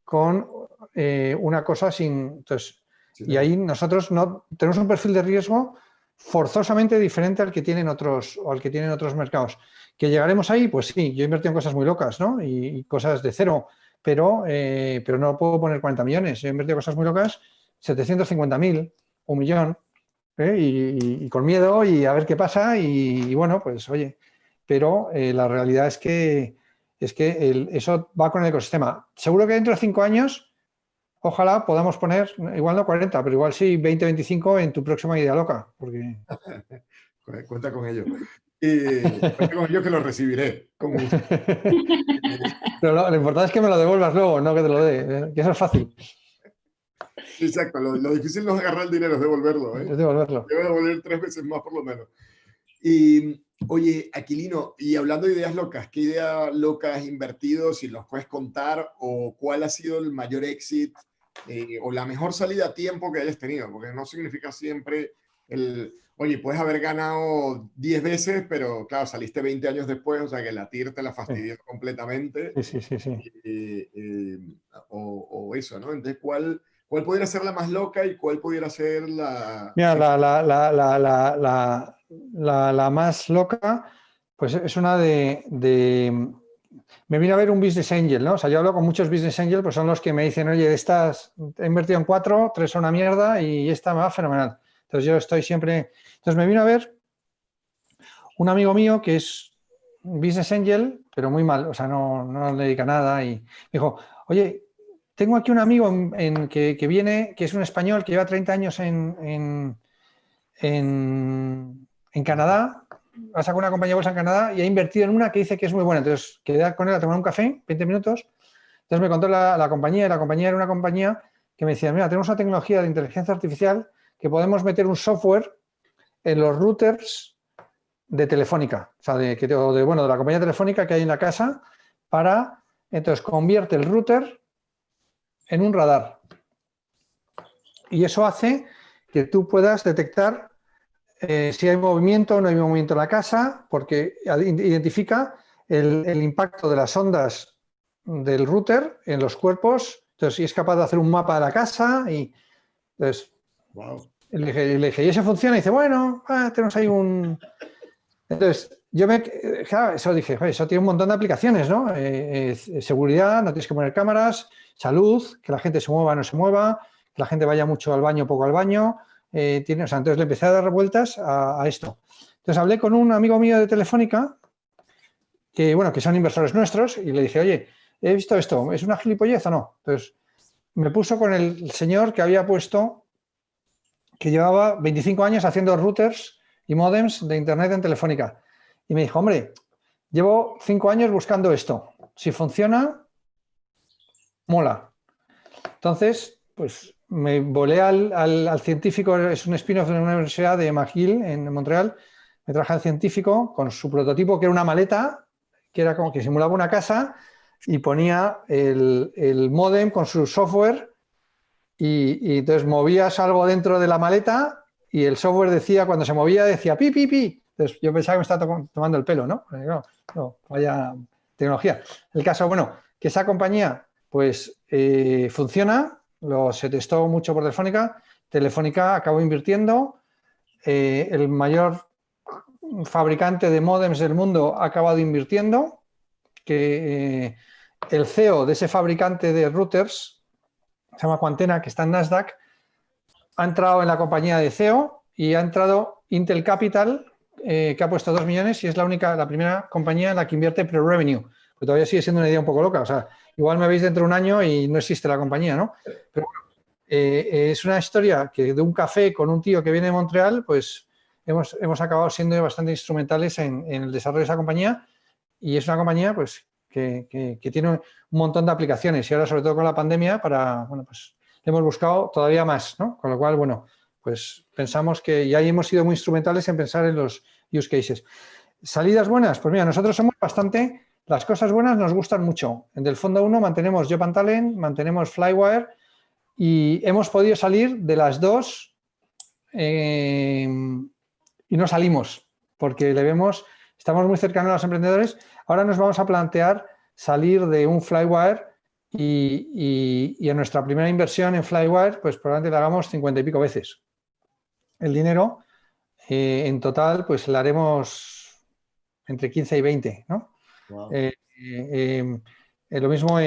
con una cosa sin... Entonces, y ahí nosotros no tenemos un perfil de riesgo forzosamente diferente al que tienen otros mercados. ¿Que llegaremos ahí? Pues sí, yo he invertido en cosas muy locas, ¿no? Y cosas de cero, pero no puedo poner 40 millones. He invertido en cosas muy locas, 750.000, 1 millón, y con miedo y a ver qué pasa y bueno, pues oye, pero la realidad es que eso va con el ecosistema. Seguro que dentro de 5 años, ojalá podamos poner, igual no 40, pero igual sí 20, 25 en tu próxima idea loca. Porque... Cuenta con ello. Cuenta con ello que lo recibiré. Con gusto. Pero lo importante es que me lo devuelvas luego, no que te lo dé, que eso es fácil. Exacto, lo difícil no es agarrar el dinero, es devolverlo. Es devolverlo. Debo devolver 3 veces más por lo menos. Y, oye, Aquilino, y hablando de ideas locas, ¿qué idea loca has invertido? Si los puedes contar, o cuál ha sido el mayor éxito o la mejor salida a tiempo que hayas tenido, porque no significa siempre oye, puedes haber ganado 10 veces, pero claro, saliste 20 años después, o sea que la TIR te la Sí, fastidió completamente, sí, sí, sí. o eso, ¿no? Entonces, ¿cuál pudiera ser la más loca y cuál pudiera ser la... Mira, Si la más loca, pues es una me vino a ver un business angel, ¿no? O sea, yo hablo con muchos business angels, pues son los que me dicen, oye, de estas he invertido en 4, 3 son una mierda y esta me va fenomenal. Entonces yo estoy siempre... Entonces me vino a ver un amigo mío que es business angel, pero muy mal, o sea, no le dedica nada y me dijo, oye, tengo aquí un amigo que viene, que es un español que lleva 30 años en Canadá, ha sacado una compañía de bolsa en Canadá y ha invertido en una que dice que es muy buena. Entonces quedé con él a tomar un café, 20 minutos. Entonces me contó la compañía, y la compañía era una compañía que me decía, mira, tenemos una tecnología de inteligencia artificial que podemos meter un software en los routers de Telefónica, o sea, de la compañía telefónica que hay en la casa, entonces convierte el router en un radar. Y eso hace que tú puedas detectar si hay movimiento o no hay movimiento en la casa, porque identifica el impacto de las ondas del router en los cuerpos. Entonces, si es capaz de hacer un mapa de la casa y entonces wow. le dije, ¿y eso funciona? Y dice, bueno, tenemos ahí un... Entonces, claro, eso dije, eso tiene un montón de aplicaciones, ¿no? Seguridad, no tienes que poner cámaras, salud, que la gente se mueva o no se mueva, que la gente vaya mucho al baño, poco al baño. Entonces le empecé a dar vueltas a esto. Entonces hablé con un amigo mío de Telefónica, que son inversores nuestros, y le dije, oye, he visto esto, ¿es una gilipollez o no? Entonces me puso con el señor que había puesto, que llevaba 25 años haciendo routers y modems de Internet en Telefónica. Y me dijo, hombre, llevo 5 años buscando esto. Si funciona, mola. Entonces, pues me volé al científico, es un spin-off de una universidad de McGill en Montreal. Me traje al científico con su prototipo, que era una maleta, que era como que simulaba una casa y ponía el módem con su software y entonces movías algo dentro de la maleta y el software decía, cuando se movía, decía pi, pi, pi. Entonces yo pensaba que me estaba tomando el pelo, ¿no? No, vaya tecnología. El caso, bueno, que esa compañía pues funciona, se testó mucho por Telefónica, Telefónica acabó invirtiendo, el mayor fabricante de módems del mundo ha acabado invirtiendo, que el CEO de ese fabricante de routers, se llama Quantena, que está en Nasdaq, ha entrado en la compañía de CEO y ha entrado Intel Capital, que ha puesto 2 millones y es la primera compañía en la que invierte pre-revenue. Pues todavía sigue siendo una idea un poco loca. O sea, igual me veis dentro de un año y no existe la compañía, ¿no? Pero bueno, es una historia que de un café con un tío que viene de Montreal, pues hemos acabado siendo bastante instrumentales en el desarrollo de esa compañía y es una compañía pues que tiene un montón de aplicaciones y ahora sobre todo con la pandemia pues le hemos buscado todavía más, ¿no? Con lo cual, bueno, pues pensamos que ya hemos sido muy instrumentales en pensar en los use cases. ¿Salidas buenas? Pues mira, nosotros somos las cosas buenas nos gustan mucho. En el fondo 1 mantenemos Job and Talent, mantenemos Flywire y hemos podido salir de las dos y no salimos porque estamos muy cercanos a los emprendedores. Ahora nos vamos a plantear salir de un Flywire y en nuestra primera inversión en Flywire, pues probablemente la hagamos 50 y pico veces. El dinero, en total, pues la haremos entre 15 y 20, ¿no? Wow. Lo mismo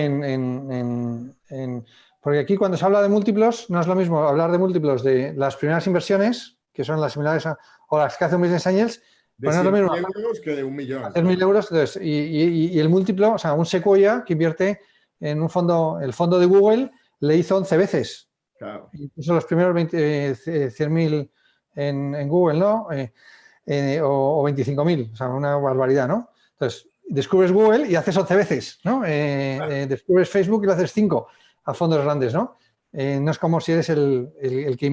porque aquí cuando se habla de múltiplos, no es lo mismo hablar de múltiplos de las primeras inversiones, que son las similares o las que hace un Business Angels, De 100.000 euros que de 1 millón. Hacer 1.000 euros, entonces, y el múltiplo, o sea, un Sequoia que invierte en un fondo, el fondo de Google le hizo 11 veces. Claro. Incluso los primeros 100.000 en Google, ¿no? O 25.000, o sea, una barbaridad, ¿no? Entonces, descubres Google y haces 11 veces, ¿no? Descubres Facebook y lo haces 5 a fondos grandes, ¿no? No es como si eres el que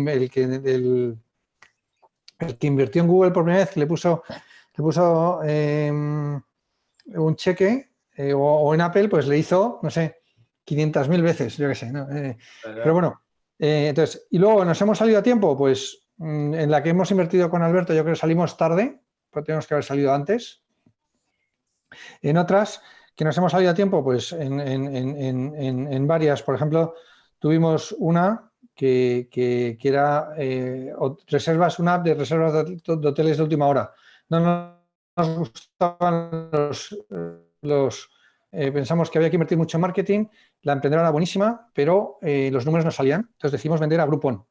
invirtió en Google por primera vez, que le puso le puso un cheque o en Apple, pues le hizo, no sé, 500.000 veces, yo qué sé, ¿no? Pero bueno, entonces, y luego nos hemos salido a tiempo, pues en la que hemos invertido con Alberto, yo creo que salimos tarde, pero tenemos que haber salido antes. En otras que nos hemos salido a tiempo, pues en varias, por ejemplo, tuvimos una que era reservas, una app de reservas de hoteles de última hora. No nos gustaban pensamos que había que invertir mucho en marketing, la emprendedora era buenísima, pero los números no salían, entonces decidimos vender a Groupon.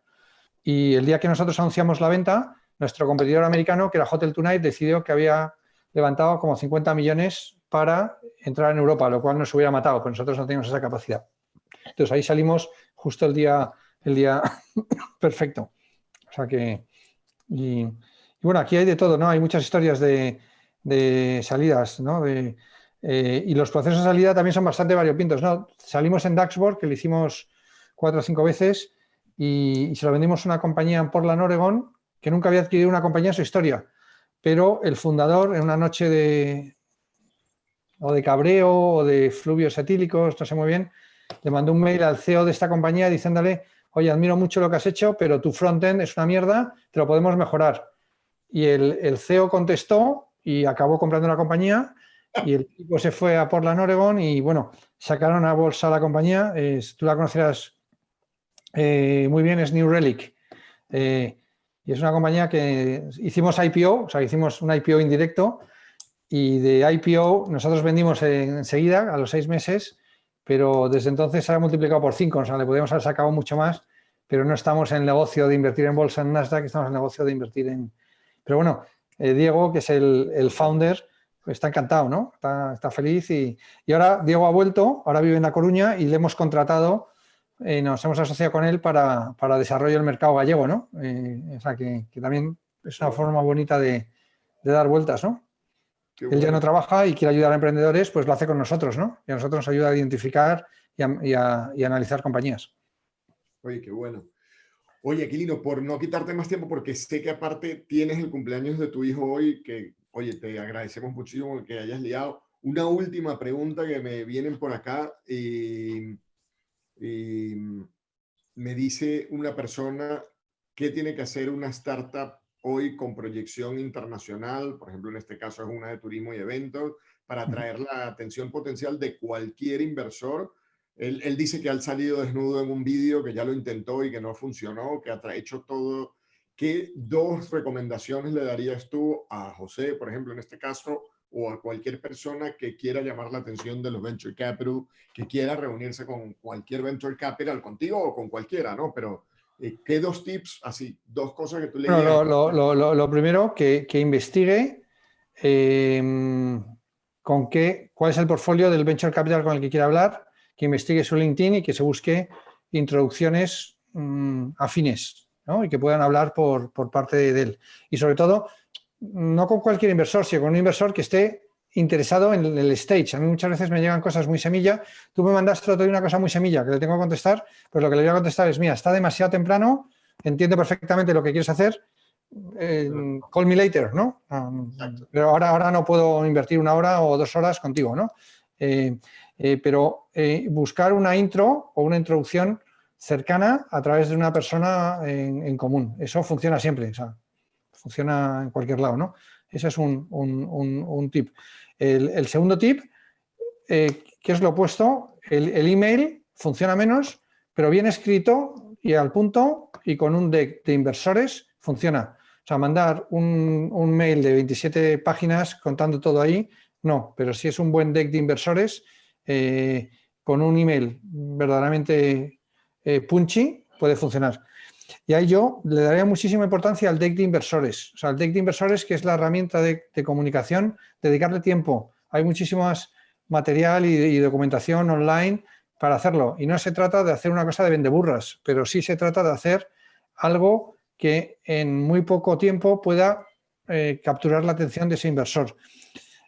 Y el día que nosotros anunciamos la venta, nuestro competidor americano, que era Hotel Tonight, decidió que había levantado como 50 millones para entrar en Europa, lo cual nos hubiera matado, pero nosotros no teníamos esa capacidad. Entonces ahí salimos justo el día perfecto. O sea que, y bueno, aquí hay de todo, ¿no? Hay muchas historias de salidas, ¿no? Y los procesos de salida también son bastante variopintos, ¿no? Salimos en Daxborg, que lo hicimos 4 o 5 veces, y se lo vendimos a una compañía en Portland, Oregon, que nunca había adquirido una compañía en su historia. Pero el fundador, en una noche de cabreo o de fluvios etílicos, no sé muy bien, le mandó un mail al CEO de esta compañía diciéndole: oye, admiro mucho lo que has hecho, pero tu frontend es una mierda, te lo podemos mejorar. Y el CEO contestó y acabó comprando una compañía, y el tipo se fue a Portland, Oregon, y bueno, sacaron a bolsa la compañía. Tú la conocerás muy bien, es New Relic. Y es una compañía que hicimos IPO, o sea, hicimos un IPO indirecto, y de IPO nosotros vendimos enseguida, a los 6 meses, pero desde entonces se ha multiplicado por 5, o sea, le podríamos haber sacado mucho más, pero no estamos en el negocio de invertir en bolsa en Nasdaq, estamos en el negocio de invertir en... Pero bueno, Diego, que es el founder, pues está encantado, ¿no? Está feliz, y ahora Diego ha vuelto, ahora vive en La Coruña y le hemos contratado, nos hemos asociado con él para desarrollo del mercado gallego, ¿no? O sea, que también es una forma bonita de dar vueltas, ¿no? Qué Él bueno. ya no trabaja y quiere ayudar a emprendedores, pues lo hace con nosotros, ¿no? Y a nosotros nos ayuda a identificar y a analizar compañías. Oye, qué bueno. Oye, Aquilino, por no quitarte más tiempo, porque sé que aparte tienes el cumpleaños de tu hijo hoy, que, oye, te agradecemos muchísimo que hayas liado. Una última pregunta que me vienen por acá. Me dice una persona: ¿qué tiene que hacer una startup hoy con proyección internacional? Por ejemplo, en este caso es una de turismo y eventos, para atraer la atención potencial de cualquier inversor. Él dice que ha salido desnudo en un vídeo, que ya lo intentó y que no funcionó, que ha hecho todo. ¿Qué 2 recomendaciones le darías tú a José, por ejemplo, en este caso, o a cualquier persona que quiera llamar la atención de los venture capital, que quiera reunirse con cualquier venture capital, contigo o con cualquiera, ¿no? Pero, ¿qué 2 tips, así, 2 cosas que tú le dirías? Bueno, lo primero, que investigue cuál es el portfolio del venture capital con el que quiera hablar, que investigue su LinkedIn y que se busque introducciones afines, ¿no? Y que puedan hablar por parte de él. Y sobre todo, no con cualquier inversor, sino con un inversor que esté interesado en el stage. A mí muchas veces me llegan cosas muy semilla. Tú me mandaste otro día una cosa muy semilla que le tengo que contestar, pues lo que le voy a contestar es: mira, está demasiado temprano, entiendo perfectamente lo que quieres hacer, call me later, ¿no? Pero ahora no puedo invertir 1 hora o 2 horas contigo, ¿no? Pero buscar una intro o una introducción cercana a través de una persona en común. Eso funciona siempre, o sea, funciona en cualquier lado, ¿no? Ese es un tip. El segundo tip, que es lo opuesto, el email funciona menos, pero bien escrito y al punto y con un deck de inversores funciona. O sea, mandar un mail de 27 páginas contando todo ahí, no, pero si es un buen deck de inversores, con un email verdaderamente punchy, puede funcionar. Y ahí yo le daría muchísima importancia al deck de inversores. O sea, el deck de inversores, que es la herramienta de comunicación, dedicarle tiempo. Hay muchísimo más material y documentación online para hacerlo. Y no se trata de hacer una cosa de vendeburras, pero sí se trata de hacer algo que en muy poco tiempo pueda capturar la atención de ese inversor.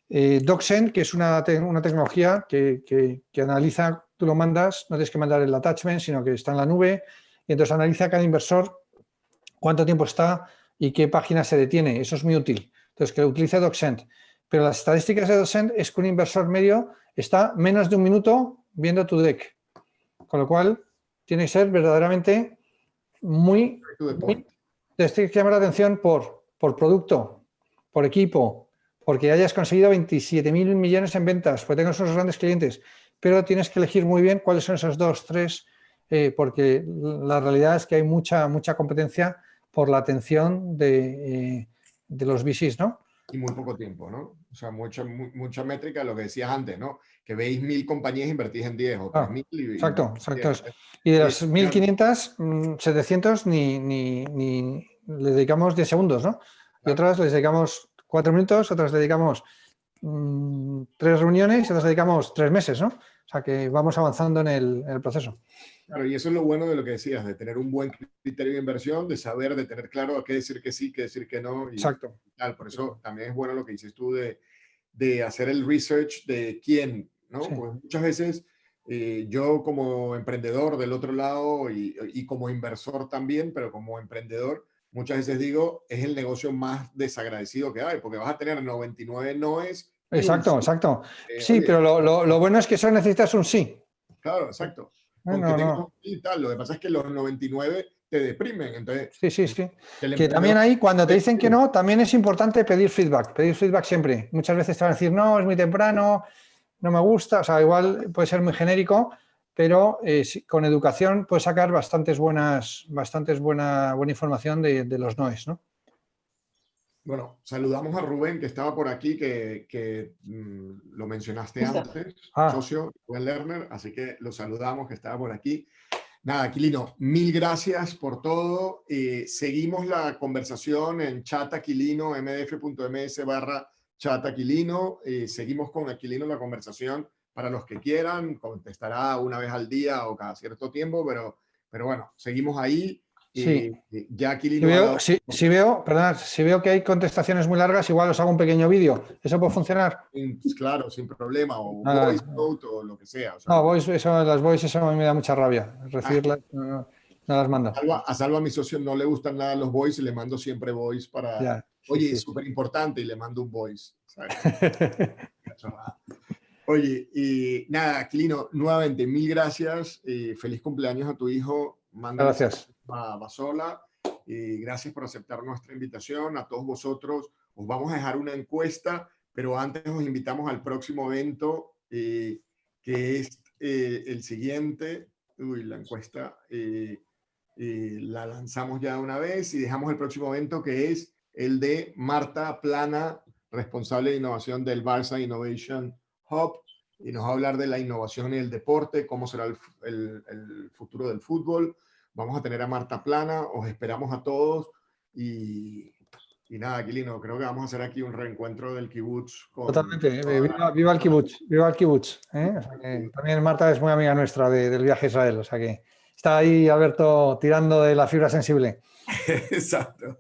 DocSend, que es una tecnología que analiza, tú lo mandas, no tienes que mandar el attachment, sino que está en la nube, y entonces analiza cada inversor cuánto tiempo está y qué página se detiene. Eso es muy útil. Entonces, que utilice DocSend. Pero las estadísticas de DocSend es que un inversor medio está menos de un minuto viendo tu deck. Con lo cual, tiene que ser verdaderamente muy... Tienes que llamar la atención por producto, por equipo, porque hayas conseguido 27.000 millones en ventas, porque tengas unos grandes clientes, pero tienes que elegir muy bien cuáles son esos 2, 3, porque la realidad es que hay mucha competencia por la atención de los VCs, ¿no? Y muy poco tiempo, ¿no? O sea, mucha métrica, lo que decías antes, ¿no? Que veis 1.000 compañías, invertís en 10 o 3.000. Exacto. Y de las 1.500, 700 ni le dedicamos 10 segundos, ¿no? Y otras les dedicamos 4 minutos, otras le dedicamos 3 reuniones y otras le dedicamos 3 meses, ¿no? O sea, que vamos avanzando en el proceso. Claro, y eso es lo bueno de lo que decías, de tener un buen criterio de inversión, de saber, de tener claro a qué decir que sí, qué decir que no. Exacto. Tal. Por eso también es bueno lo que dices tú de hacer el research de quién, ¿no? Sí. Pues muchas veces yo como emprendedor del otro lado y como inversor también, pero como emprendedor, muchas veces digo, es el negocio más desagradecido que hay, porque vas a tener 99 noes. Exacto. Sí, oye, pero lo bueno es que solo necesitas un sí. Claro, exacto. No. Y tal. Lo que pasa es que los 99 te deprimen. Entonces, Sí. Que también ahí, cuando te dicen que no, también es importante pedir feedback. Pedir feedback siempre. Muchas veces te van a decir, no, es muy temprano, no me gusta. O sea, igual puede ser muy genérico, pero con educación puedes sacar bastante buena información de los noes, ¿no? Bueno, saludamos a Rubén, que estaba por aquí, que lo mencionaste antes, socio, Rubén Lerner, así que lo saludamos, que estaba por aquí. Nada, Aquilino, mil gracias por todo. Seguimos la conversación en chat Aquilino, mdf.ms/chat Aquilino. Seguimos con Aquilino la conversación para los que quieran. Contestará una vez al día o cada cierto tiempo, pero bueno, seguimos ahí. Sí. Ya Aquilino si veo que hay contestaciones muy largas, igual os hago un pequeño vídeo. ¿Eso puede funcionar? Claro, sin problema. O voice note o lo que sea. O sea, no, las voice, eso a mí me da mucha rabia. Recibirlas, no las mando. A Salva, a mi socio, no le gustan nada los voice y le mando siempre voice para... Ya, oye, es súper importante y le mando un voice. Oye, y nada, Aquilino, nuevamente, mil gracias. Feliz cumpleaños a tu hijo. Gracias. A Basola. Gracias por aceptar nuestra invitación. A todos vosotros, os vamos a dejar una encuesta, pero antes os invitamos al próximo evento, que es el siguiente. La encuesta la lanzamos ya una vez y dejamos el próximo evento, que es el de Marta Plana, responsable de innovación del Barça Innovation Hub, y nos va a hablar de la innovación y el deporte, cómo será el futuro del fútbol. Vamos a tener a Marta Plana, os esperamos a todos y nada, Aquilino, creo que vamos a hacer aquí un reencuentro del kibutz. Totalmente, viva el kibutz, viva el kibutz. O sea que también Marta es muy amiga nuestra del viaje a Israel, o sea que está ahí Alberto tirando de la fibra sensible. Exacto.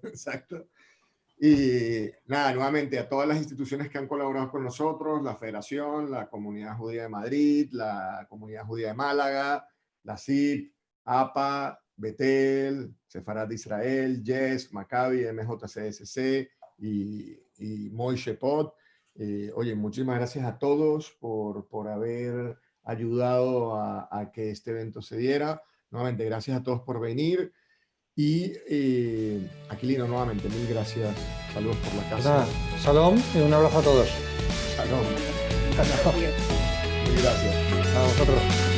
Y nada, nuevamente a todas las instituciones que han colaborado con nosotros, la Federación, la Comunidad Judía de Madrid, la Comunidad Judía de Málaga, la CIP, APA, Betel, Sefarad de Israel, YES, Maccabi, MJCSC y Moishe Pot. Oye, muchísimas gracias a todos por haber ayudado a que este evento se diera. Nuevamente, gracias a todos por venir. Y Aquilino, nuevamente, mil gracias. Saludos por la casa. Shalom y un abrazo a todos. Shalom. Mil gracias. A vosotros.